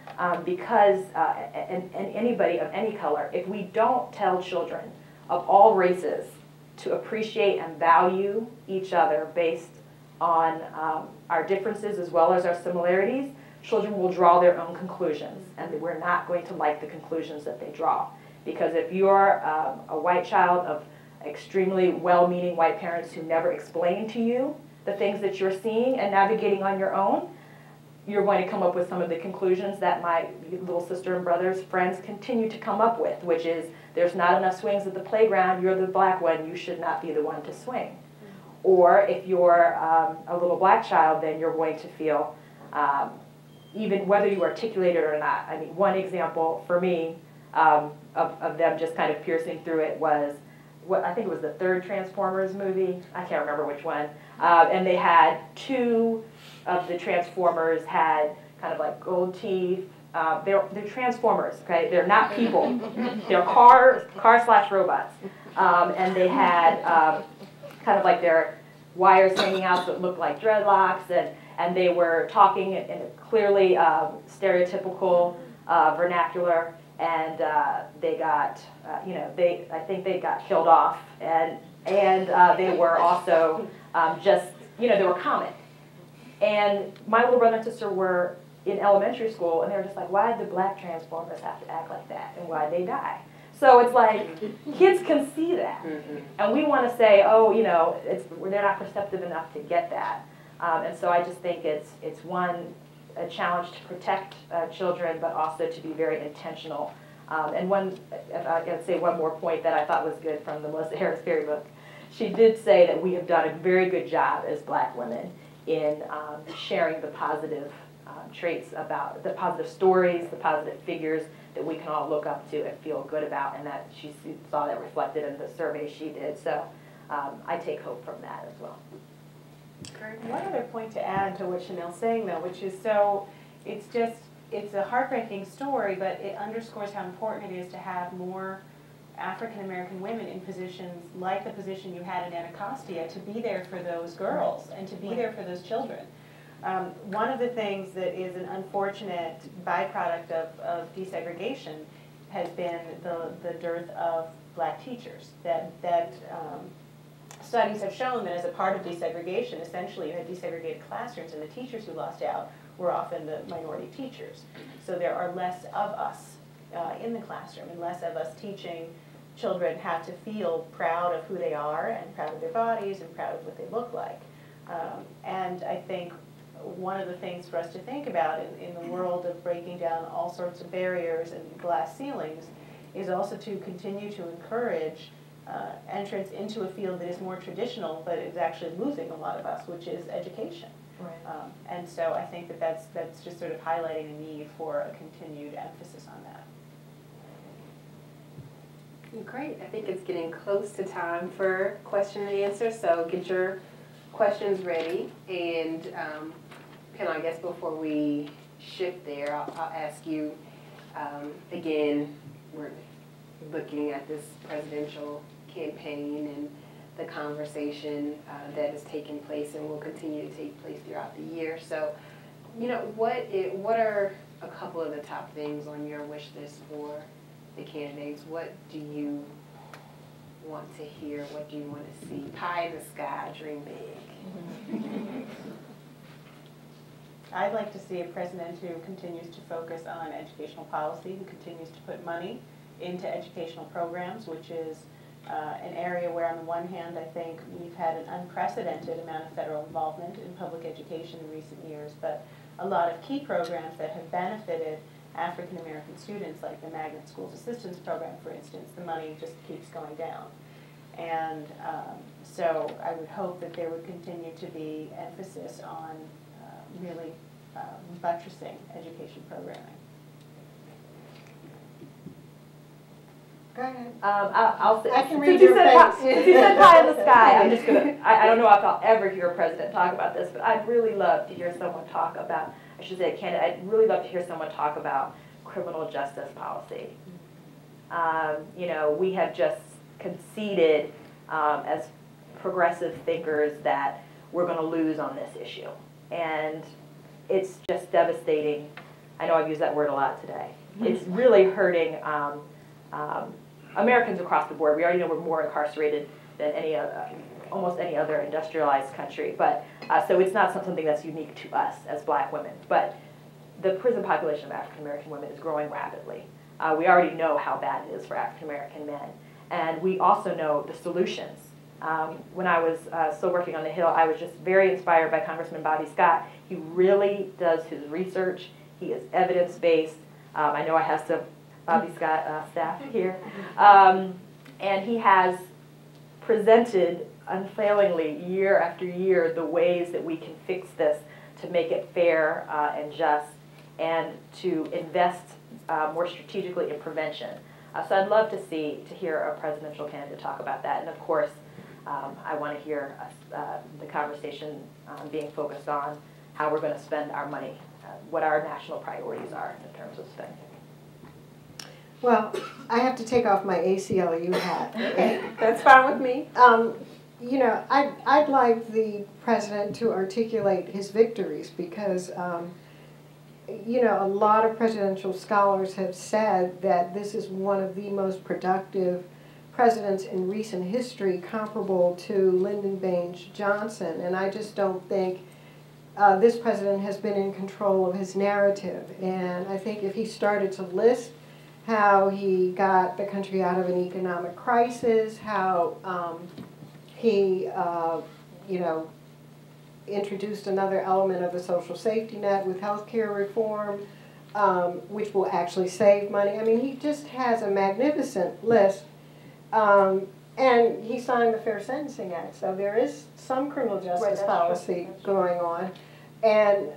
because, and anybody of any color, if we don't tell children of all races to appreciate and value each other based on our differences as well as our similarities, children will draw their own conclusions, and we're not going to like the conclusions that they draw. Because if you're a white child of extremely well-meaning white parents who never explain to you the things that you're seeing and navigating on your own, you're going to come up with some of the conclusions that my little sister and brother's friends continue to come up with, which is, there's not enough swings at the playground, you're the black one, you should not be the one to swing. Or if you're a little black child, then you're going to feel, even whether you articulate it or not. I mean, one example for me of them just kind of piercing through it was, I think it was the third Transformers movie, I can't remember which one, and they had two of the Transformers had kind of like gold teeth. They're Transformers, okay? They're not people. They're car/robots. And they had kind of like their wires hanging out that looked like dreadlocks, and they were talking in a clearly stereotypical vernacular, and they got, I think they got killed off, and they were also they were comic. And my little brother and sister were in elementary school, and they were just like, why did the black Transformers have to act like that, and why did they die? So it's like, kids can see that, and we want to say, oh, they're not perceptive enough to get that. And so I just think it's a challenge to protect children, but also to be very intentional. And if I can say one more point that I thought was good from the Melissa Harris Perry book, she did say that we have done a very good job as black women in sharing the positive traits about the positive stories, the positive figures that we can all look up to and feel good about, and that she saw that reflected in the survey she did. So I take hope from that as well. One other point to add to what Chanel's saying, though, which is it's a heartbreaking story, but it underscores how important it is to have more African American women in positions like the position you had in Anacostia, to be there for those girls and to be there for those children. One of the things that is an unfortunate byproduct of desegregation has been the dearth of black teachers. Studies have shown that as a part of desegregation, essentially you had desegregated classrooms, and the teachers who lost out were often the minority teachers. So there are less of us in the classroom, and less of us teaching children how to feel proud of who they are and proud of their bodies and proud of what they look like. And I think one of the things for us to think about in the world of breaking down all sorts of barriers and glass ceilings is also to continue to encourage entrance into a field that is more traditional, but is actually losing a lot of us, which is education. Right. And so I think that's just sort of highlighting a need for a continued emphasis on that. Great. I think it's getting close to time for question and answer, so get your questions ready. And I guess before we shift there, I'll ask you, again, we're looking at this presidential campaign and the conversation that is taking place and will continue to take place throughout the year. So, what are a couple of the top things on your wish list for the candidates? What do you want to hear? What do you want to see? Pie in the sky, dream big. I'd like to see a president who continues to focus on educational policy, who continues to put money into educational programs, which is an area where, on the one hand, I think we've had an unprecedented amount of federal involvement in public education in recent years, but a lot of key programs that have benefited African American students, like the Magnet Schools Assistance Program, for instance, the money just keeps going down. And so I would hope that there would continue to be emphasis on really buttressing education programming. Go ahead. I'll say, I can since read you your said face. since you said pie in the sky, I'm just gonna. I don't know if I'll ever hear a president talk about this, but I'd really love to hear someone talk about. I should say a candidate. I'd really love to hear someone talk about criminal justice policy. We have just conceded as progressive thinkers that we're going to lose on this issue, and it's just devastating. I know I've used that word a lot today. It's really hurting Americans across the board. We already know we're more incarcerated than almost any other industrialized country, but so it's not something that's unique to us as black women. But the prison population of African American women is growing rapidly. We already know how bad it is for African American men, and we also know the solutions. When I was still working on the Hill, I was just very inspired by Congressman Bobby Scott. He really does his research. He is evidence-based. I know I have some Bobby Scott staff here. And he has presented unfailingly year after year the ways that we can fix this to make it fair and just, and to invest more strategically in prevention. So I'd love to hear a presidential candidate talk about that. And of course, I want to hear the conversation being focused on how we're going to spend our money, what our national priorities are in terms of spending. Well, I have to take off my ACLU hat. Okay, that's fine with me. I'd like the president to articulate his victories because, a lot of presidential scholars have said that this is one of the most productive presidents in recent history, comparable to Lyndon Baines Johnson. And I just don't think this president has been in control of his narrative. And I think if he started to list how he got the country out of an economic crisis, how he, introduced another element of the social safety net with health care reform, which will actually save money. I mean, he just has a magnificent list. And And he signed the Fair Sentencing Act, so there is some criminal justice policy going on. And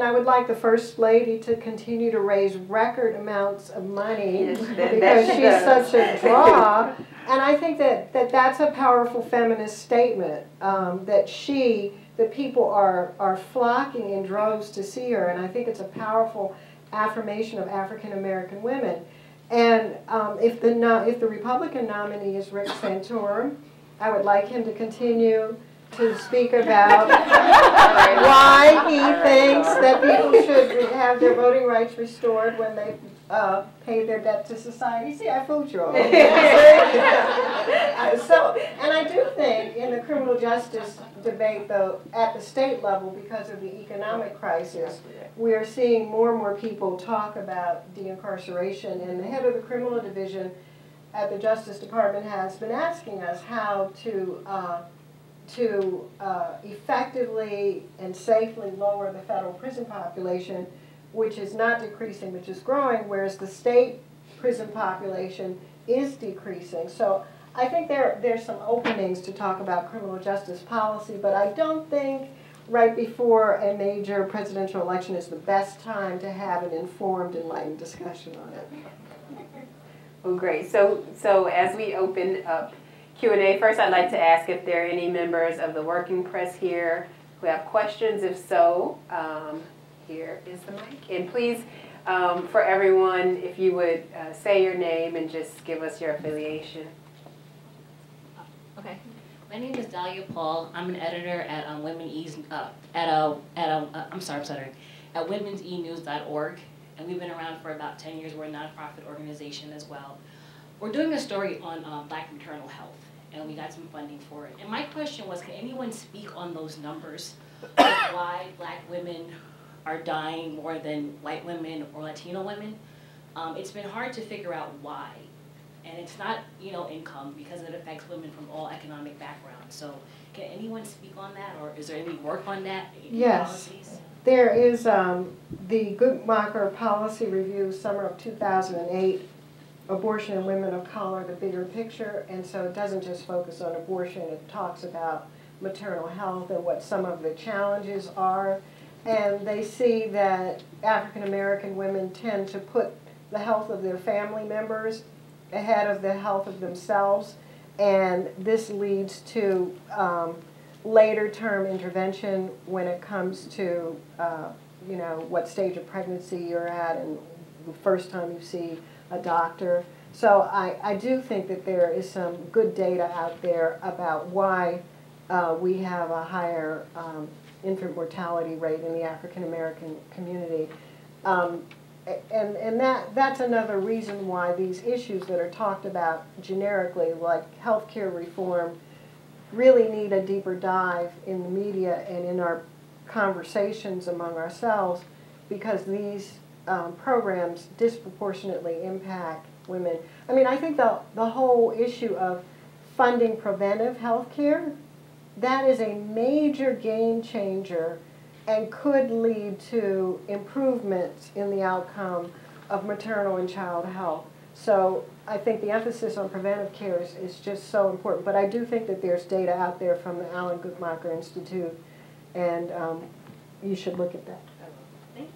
I would like the First Lady to continue to raise record amounts of money because she's such a draw. And I think that that's a powerful feminist statement, that people are flocking in droves to see her. And I think it's a powerful affirmation of African American women. And if the Republican nominee is Rick Santorum, I would like him to continue to speak about why he thinks that people should have their voting rights restored when they pay their debt to society. See, I fooled you all. And I do think in the criminal justice debate, though, at the state level, because of the economic crisis, we are seeing more and more people talk about de-incarceration. And the head of the criminal division at the Justice Department has been asking us how to effectively and safely lower the federal prison population, which is not decreasing, which is growing, whereas the state prison population is decreasing. So I think there's some openings to talk about criminal justice policy, but I don't think right before a major presidential election is the best time to have an informed, enlightened discussion on it. Well, great. So as we open up Q&A, first I'd like to ask if there are any members of the working press here who have questions. If so, here is the mic. And please, for everyone, if you would say your name and just give us your affiliation. Okay. My name is Dahlia Paul. I'm an editor at Women E's at womensenews.org, and we've been around for about 10 years. We're a nonprofit organization as well. We're doing a story on Black maternal health, and we got some funding for it. And my question was, can anyone speak on those numbers, like why Black women are dying more than white women or Latino women? It's been hard to figure out why. And it's not, income, because it affects women from all economic backgrounds. So can anyone speak on that, or is there any work on that? Yes. Policies? There is the Guttmacher Policy Review, summer of 2008, Abortion and Women of Color, the bigger picture. And so it doesn't just focus on abortion, it talks about maternal health and what some of the challenges are. And they see that African American women tend to put the health of their family members ahead of the health of themselves, and this leads to later term intervention when it comes to what stage of pregnancy you're at and the first time you see a doctor. So I do think that there is some good data out there about why we have a higher infant mortality rate in the African American community. And that's another reason why these issues that are talked about generically, like healthcare reform, really need a deeper dive in the media and in our conversations among ourselves, because these programs disproportionately impact women. I mean, I think the whole issue of funding preventive healthcare, that is a major game changer and could lead to improvements in the outcome of maternal and child health. So I think the emphasis on preventive care is just so important. But I do think that there's data out there from the Alan Guttmacher Institute, and you should look at that. Thank you.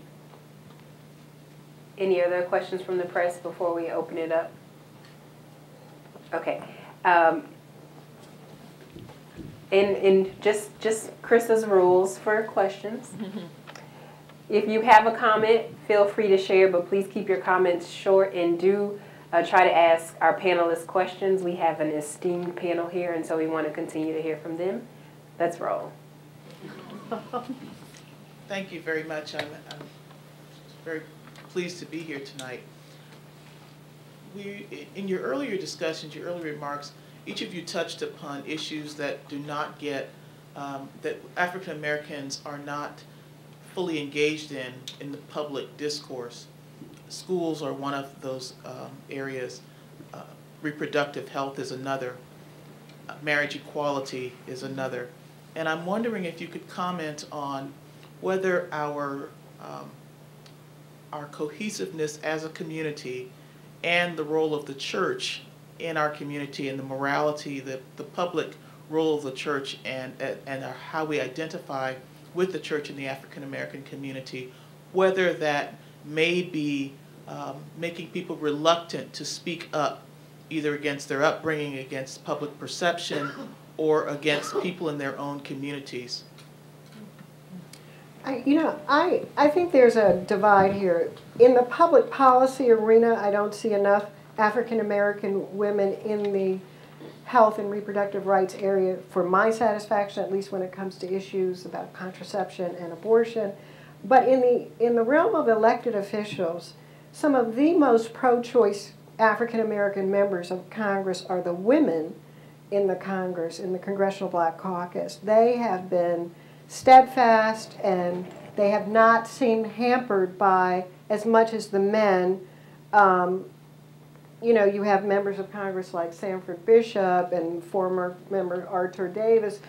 Any other questions from the press before we open it up? Okay. And just Chris's rules for questions. If you have a comment, feel free to share, but please keep your comments short, and do try to ask our panelists questions. We have an esteemed panel here, and so we want to continue to hear from them. Let's roll. Thank you very much. I'm very pleased to be here tonight. In your earlier discussions, your earlier remarks, each of you touched upon issues that do not get, that African Americans are not fully engaged in the public discourse. Schools are one of those areas. Reproductive health is another. Marriage equality is another. And I'm wondering if you could comment on whether our cohesiveness as a community and the role of the church in our community and the morality, the public role of the church, and how we identify with the church in the African American community, whether that may be making people reluctant to speak up, either against their upbringing, against public perception, or against people in their own communities. I think there's a divide here. In the public policy arena, I don't see enough African American women in the health and reproductive rights area for my satisfaction, at least when it comes to issues about contraception and abortion. But in the realm of elected officials, some of the most pro-choice African American members of Congress are the women in the Congress, in the Congressional Black Caucus. They have been steadfast, and they have not seemed hampered by as much as the men. You have members of Congress like Sanford Bishop and former member Arthur Davis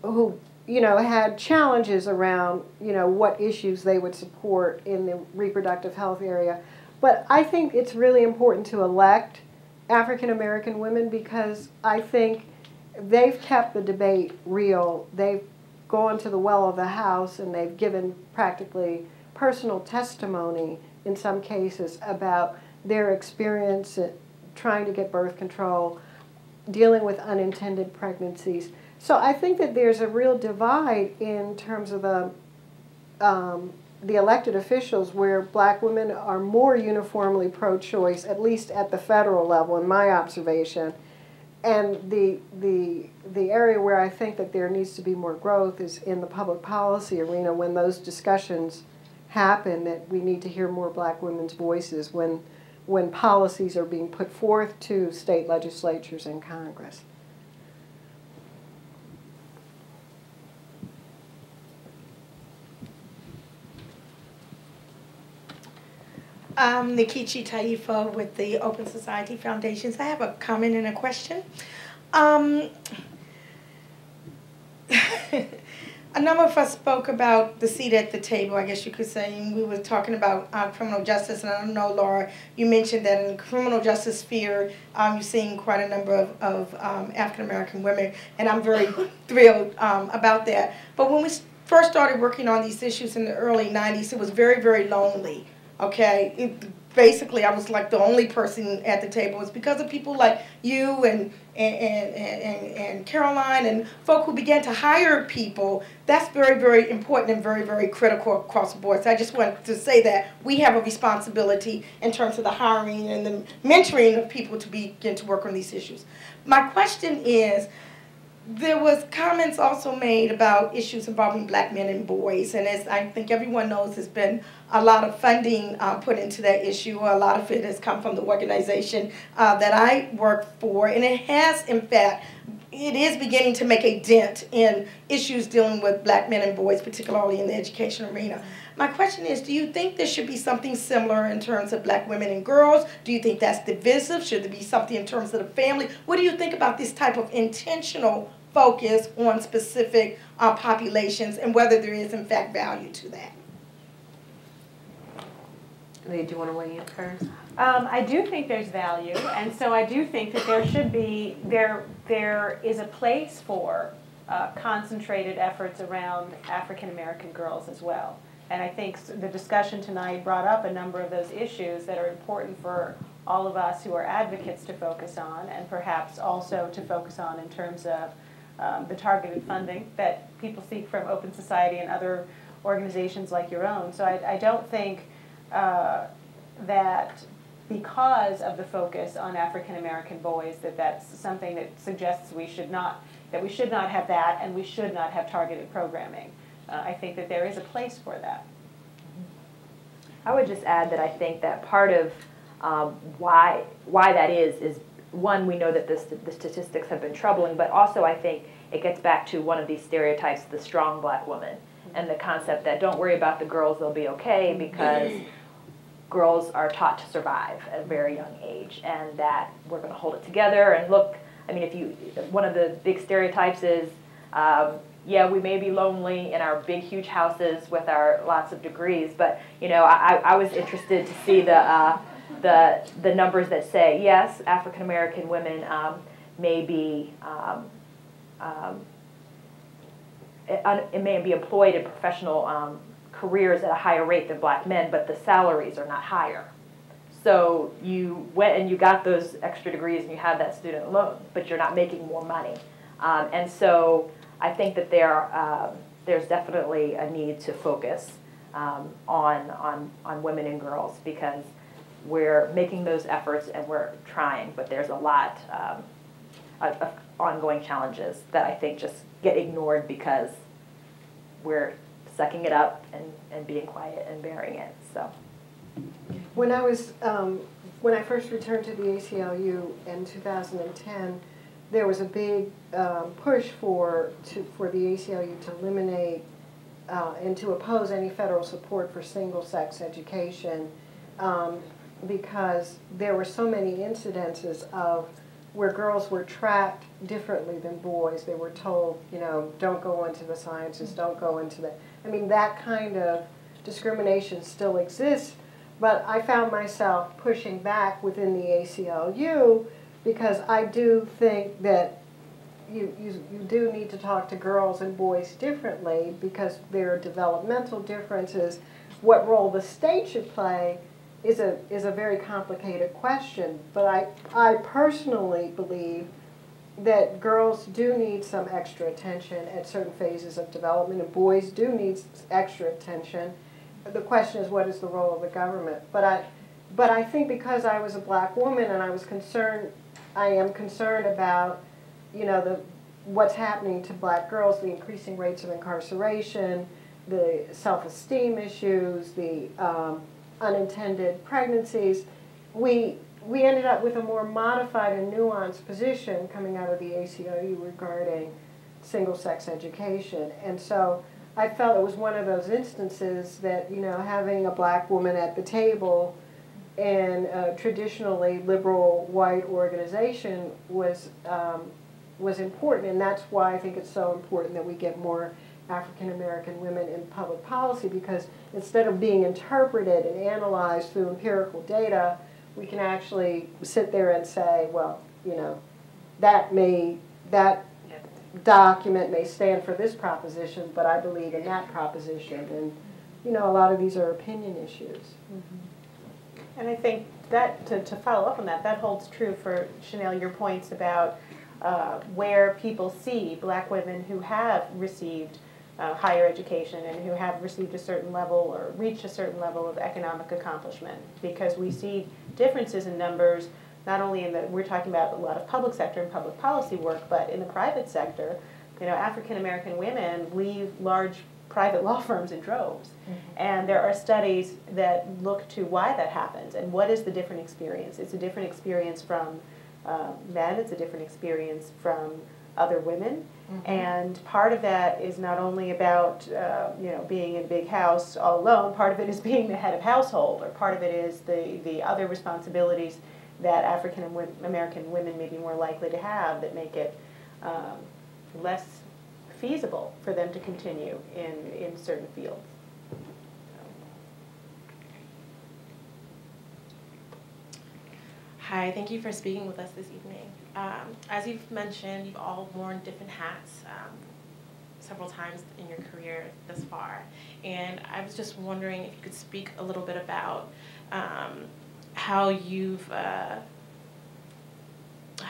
who, had challenges around, what issues they would support in the reproductive health area. But I think it's really important to elect African American women because I think they've kept the debate real. They've gone to the well of the House and they've given practically personal testimony in some cases about their experience trying to get birth control, dealing with unintended pregnancies. So I think that there's a real divide in terms of the elected officials where black women are more uniformly pro-choice, at least at the federal level, in my observation. And the area where I think that there needs to be more growth is in the public policy arena when those discussions happen, that we need to hear more black women's voices when policies are being put forth to state legislatures and Congress. Nikichi Taifa with the Open Society Foundations. I have a comment and a question. A number of us spoke about the seat at the table, I guess you could say, and we were talking about criminal justice. And I don't know, Laura, you mentioned that in the criminal justice sphere, you're seeing quite a number of African-American women, and I'm very thrilled about that. But when we first started working on these issues in the early 90s, it was very, very lonely. Okay, basically I was like the only person at the table. It's because of people like you and Caroline and folk who began to hire people. That's very, very important and very, very critical across the board. So I just wanted to say that we have a responsibility in terms of the hiring and the mentoring of people to begin to work on these issues. My question is, there was comments also made about issues involving black men and boys, and as I think everyone knows, there's been a lot of funding put into that issue. A lot of it has come from the organization that I work for, and it has, in fact, it is beginning to make a dent in issues dealing with black men and boys, particularly in the education arena. My question is, do you think there should be something similar in terms of black women and girls? Do you think that's divisive? Should there be something in terms of the family? What do you think about this type of intentional focus on specific populations and whether there is, in fact, value to that? Do you want to weigh in first? I do think there's value, and so I do think that there should be, there is a place for concentrated efforts around African American girls as well. And I think the discussion tonight brought up a number of those issues that are important for all of us who are advocates to focus on, and perhaps also to focus on in terms of the targeted funding that people seek from Open Society and other organizations like your own. So I don't think that because of the focus on African American boys that's something that suggests we should not have that, and we should not have targeted programming. I think that there is a place for that. I would just add that I think that part of why that is one, we know that the statistics have been troubling, but also I think it gets back to one of these stereotypes, the strong black woman, and the concept that don't worry about the girls, they'll be okay, because girls are taught to survive at a very young age, and that we're going to hold it together. And look, I mean, one of the big stereotypes is, yeah, we may be lonely in our big, huge houses with our lots of degrees, but I was interested to see the numbers that say, yes, African American women may be it may be employed in professional careers at a higher rate than black men, but the salaries are not higher. So you went and you got those extra degrees and you have that student loan, but you're not making more money. And so I think that there's definitely a need to focus on women and girls, because we're making those efforts and we're trying, but there's a lot of ongoing challenges that I think just get ignored because we're sucking it up and being quiet and bearing it. So when I first returned to the ACLU in 2010, there was a big push for the ACLU to eliminate and to oppose any federal support for single-sex education, because there were so many incidences of where girls were tracked differently than boys. They were told, you know, don't go into the sciences, don't go into the, I mean, that kind of discrimination still exists, but I found myself pushing back within the ACLU because I do think that you do need to talk to girls and boys differently because there are developmental differences. What role the state should play is a very complicated question, but I personally believe that girls do need some extra attention at certain phases of development, and boys do need extra attention. The question is, what is the role of the government? But I think because I was a black woman and I am concerned about, you know, what's happening to black girls, the increasing rates of incarceration, the self-esteem issues, the unintended pregnancies, we ended up with a more modified and nuanced position coming out of the ACLU regarding single-sex education. And so I felt it was one of those instances that, you know, having a black woman at the table in a traditionally liberal white organization was important, and that's why I think it's so important that we get more African American women in public policy, because instead of being interpreted and analyzed through empirical data, we can actually sit there and say, well, you know, that document may stand for this proposition, but I believe in that proposition. And, you know, a lot of these are opinion issues. Mm-hmm. And I think that, to follow up on that, that holds true for, Chanel, your points about where people see black women who have received higher education and who have received a certain level or reached a certain level of economic accomplishment, because we see differences in numbers not only in the, we're talking about a lot of public sector and public policy work, but in the private sector, you know, African American women leave large private law firms in droves. Mm-hmm. And there are studies that look to why that happens and what is the different experience. It's a different experience from men, it's a different experience from other women. Mm-hmm. And part of that is not only about you know, being in a big house all alone, part of it is being the head of household, or part of it is the other responsibilities that African American women may be more likely to have that make it less feasible for them to continue in certain fields. Hi, thank you for speaking with us this evening. As you've mentioned, you've all worn different hats several times in your career thus far. And I was just wondering if you could speak a little bit about how you've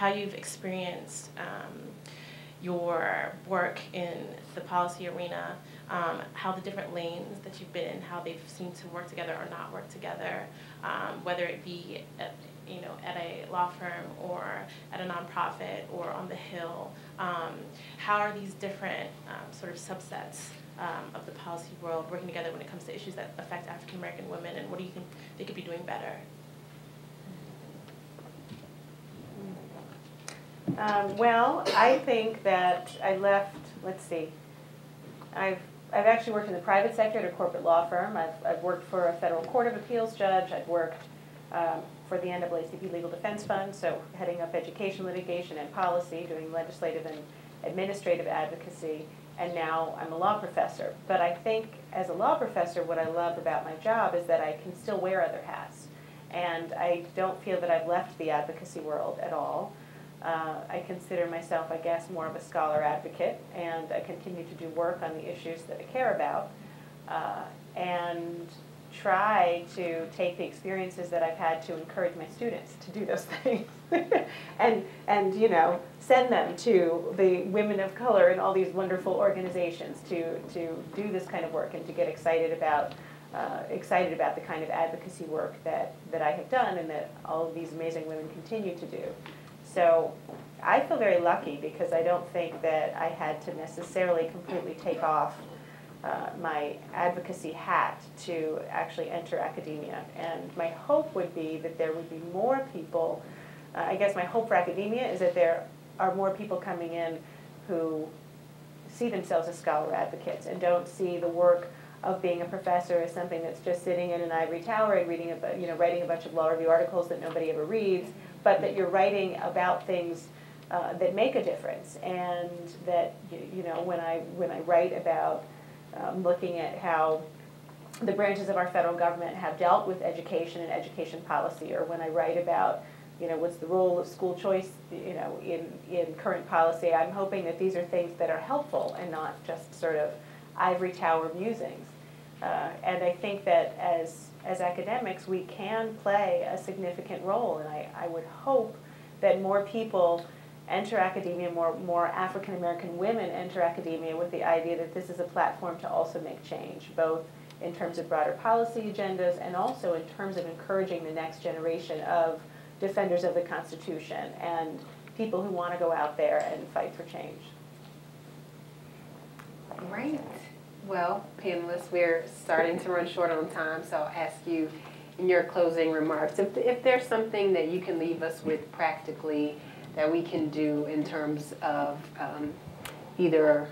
experienced your work in the policy arena, how the different lanes that you've been in, how they've seemed to work together or not work together, whether it be at a law firm or at a nonprofit or on the Hill. How are these different sort of subsets of the policy world working together when it comes to issues that affect African American women, and what do you think they could be doing better? Well, I think that I left, let's see, I've actually worked in the private sector at a corporate law firm. I've worked for a federal court of appeals judge. I've worked for the NAACP Legal Defense Fund, so heading up education litigation and policy, doing legislative and administrative advocacy, and now I'm a law professor. But I think as a law professor, what I love about my job is that I can still wear other hats. And I don't feel that I've left the advocacy world at all. I consider myself, I guess, more of a scholar advocate, and I continue to do work on the issues that I care about, and try to take the experiences that I've had to encourage my students to do those things, and you know, send them to the women of color in all these wonderful organizations to do this kind of work and to get excited about the kind of advocacy work that I have done and that all of these amazing women continue to do. So I feel very lucky because I don't think that I had to necessarily completely take off my advocacy hat to actually enter academia. And my hope would be that there would be more people, I guess my hope for academia is that there are more people coming in who see themselves as scholar advocates and don't see the work of being a professor as something that's just sitting in an ivory tower and writing a bunch of law review articles that nobody ever reads, but that you're writing about things that make a difference, and that when I write about looking at how the branches of our federal government have dealt with education and education policy, or when I write about what's the role of school choice in current policy, I'm hoping that these are things that are helpful and not just sort of ivory tower musings. And I think that as academics, we can play a significant role, and I would hope that more people enter academia, more African American women enter academia with the idea that this is a platform to also make change, both in terms of broader policy agendas and also in terms of encouraging the next generation of defenders of the Constitution and people who want to go out there and fight for change. Great. Well, panelists, we're starting to run short on time, so I'll ask you in your closing remarks, if there's something that you can leave us with practically that we can do in terms of either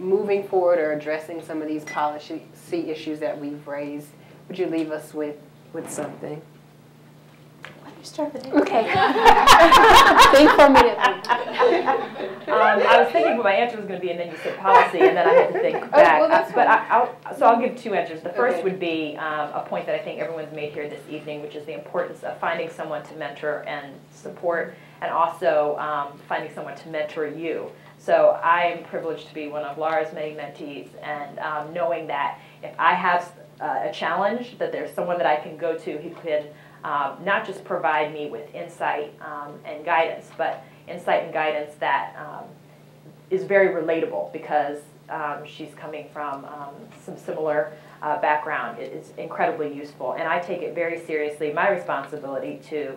moving forward or addressing some of these policy issues that we've raised, would you leave us with something? Why don't you start with it? Okay. Think for a minute. I was thinking what my answer was going to be, and then you said policy, and then I had to think back. Well, I'll give two answers. The first would be a point that I think everyone's made here this evening, which is the importance of finding someone to mentor and support, and also finding someone to mentor you. So I am privileged to be one of Laura's many mentees, and knowing that if I have a challenge, that there's someone that I can go to who could not just provide me with insight and guidance, but insight and guidance that is very relatable because she's coming from some similar background. It is incredibly useful, and I take it very seriously, my responsibility to,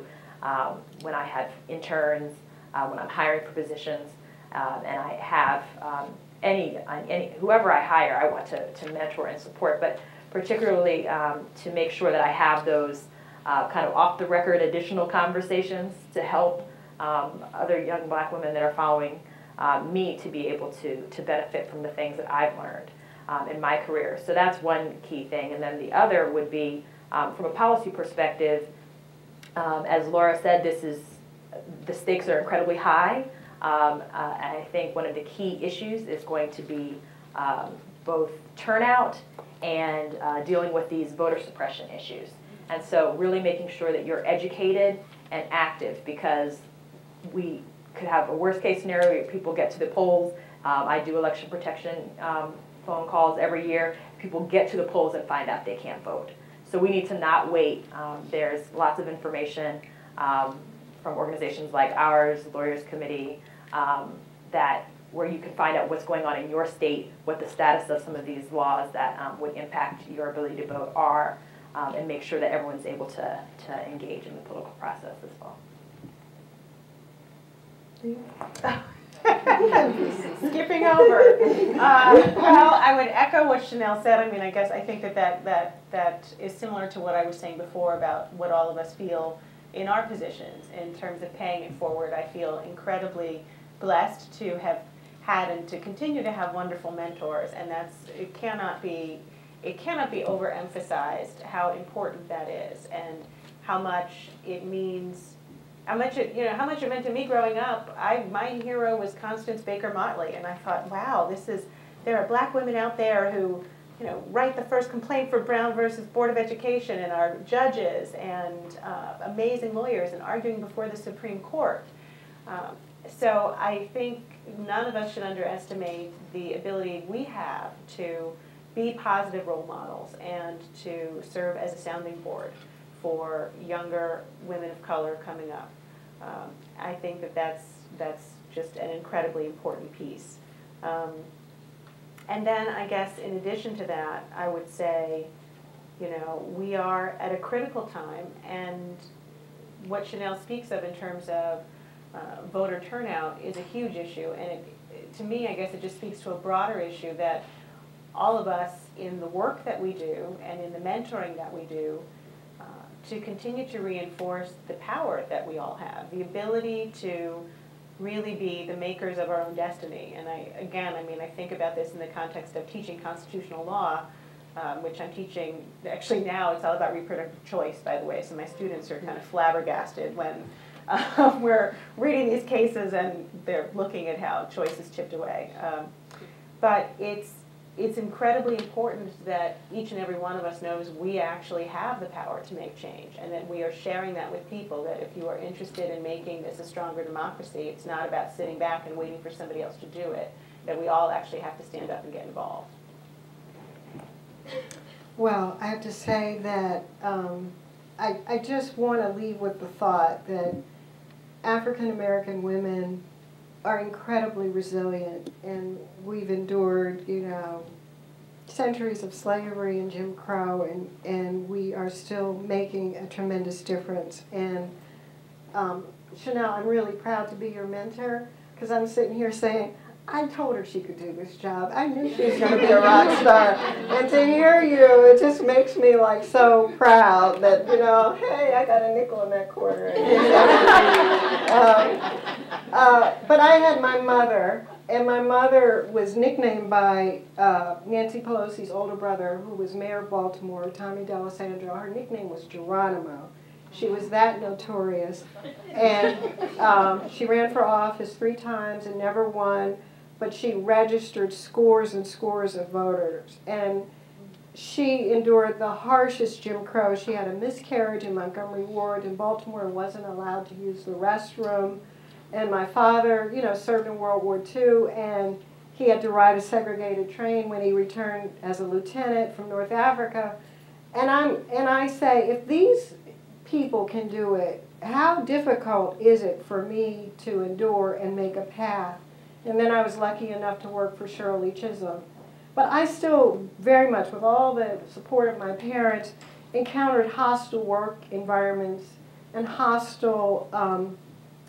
when I have interns, when I'm hiring for positions, and I have whoever I hire, I want to mentor and support, but particularly to make sure that I have those kind of off-the-record additional conversations to help other young black women that are following me to be able to benefit from the things that I've learned in my career. So that's one key thing. And then the other would be, from a policy perspective, as Laura said, the stakes are incredibly high. And I think one of the key issues is going to be both turnout and dealing with these voter suppression issues. And so really making sure that you're educated and active, because we could have a worst case scenario where people get to the polls. I do election protection phone calls every year. People get to the polls and find out they can't vote. So we need to not wait. There's lots of information from organizations like ours, Lawyers Committee, where you can find out what's going on in your state, what the status of some of these laws that would impact your ability to vote are, and make sure that everyone's able to engage in the political process as well. Skipping over. Well, I would echo what Chanel said. I mean, I guess I think that is similar to what I was saying before about what all of us feel in our positions in terms of paying it forward. I feel incredibly blessed to have had and to continue to have wonderful mentors, and it cannot be overemphasized how important that is, and how much it means. How much it meant to me growing up. My hero was Constance Baker Motley, and I thought, wow, there are black women out there who write the first complaint for Brown versus Board of Education, and our judges and amazing lawyers and arguing before the Supreme Court. So I think none of us should underestimate the ability we have to be positive role models and to serve as a sounding board for younger women of color coming up. I think that that's just an incredibly important piece. And then I guess in addition to that, I would say, we are at a critical time, and what Chanel speaks of in terms of voter turnout is a huge issue, and to me, I guess it just speaks to a broader issue that all of us in the work that we do and in the mentoring that we do to continue to reinforce the power that we all have, the ability to really be the makers of our own destiny. And I think about this in the context of teaching constitutional law, which I'm teaching, actually now it's all about reproductive choice, by the way, so my students are kind of flabbergasted when we're reading these cases and they're looking at how choice is chipped away. But it's incredibly important that each and every one of us knows we actually have the power to make change, and that we are sharing that with people, that if you are interested in making this a stronger democracy, it's not about sitting back and waiting for somebody else to do it, that we all actually have to stand up and get involved. Well, I have to say that I just want to leave with the thought that African American women are incredibly resilient, and we've endured, centuries of slavery and Jim Crow, and we are still making a tremendous difference. And Chanel, I'm really proud to be your mentor, because I'm sitting here saying, I told her she could do this job. I knew she was going to be a rock star. And to hear you, it just makes me so proud that, hey, I got a nickel in that quarter. But I had my mother, and my mother was nicknamed by Nancy Pelosi's older brother, who was mayor of Baltimore, Tommy D'Alessandro. Her nickname was Geronimo. She was that notorious. And she ran for office 3 times and never won. But she registered scores and scores of voters. And she endured the harshest Jim Crow. She had a miscarriage in Montgomery Ward in Baltimore and wasn't allowed to use the restroom. And my father, served in World War II, and he had to ride a segregated train when he returned as a lieutenant from North Africa. And I say, if these people can do it, how difficult is it for me to endure and make a path? And then I was lucky enough to work for Shirley Chisholm. But I still very much, with all the support of my parents, encountered hostile work environments and hostile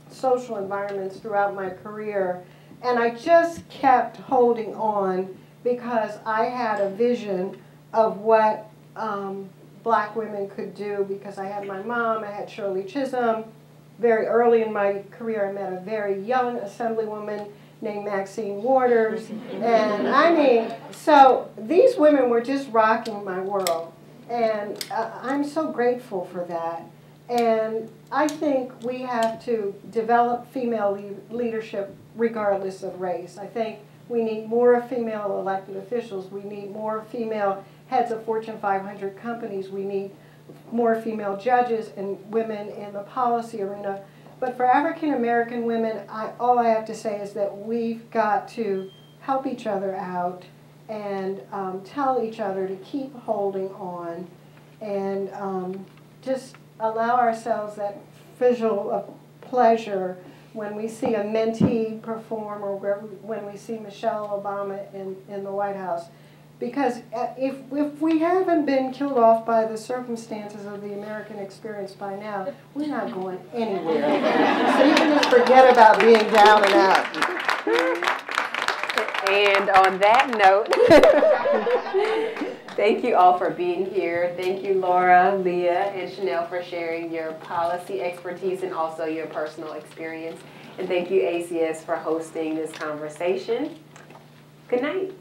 social environments throughout my career. And I just kept holding on because I had a vision of what black women could do, because I had my mom, I had Shirley Chisholm. Very early in my career, I met a very young assemblywoman named Maxine Waters. And so these women were just rocking my world. And I'm so grateful for that. And I think we have to develop female leadership regardless of race. I think we need more female elected officials. We need more female heads of Fortune 500 companies. We need more female judges and women in the policy arena. But for African American women, all I have to say is that we've got to help each other out and tell each other to keep holding on, and just allow ourselves that visual of pleasure when we see a mentee perform, or when we see Michelle Obama in the White House. Because if we haven't been killed off by the circumstances of the American experience by now, we're not going anywhere. So you can just forget about being down and out. And on that note, thank you all for being here. Thank you, Laura, Leah, and Chanel, for sharing your policy expertise and also your personal experience. And thank you, ACS, for hosting this conversation. Good night.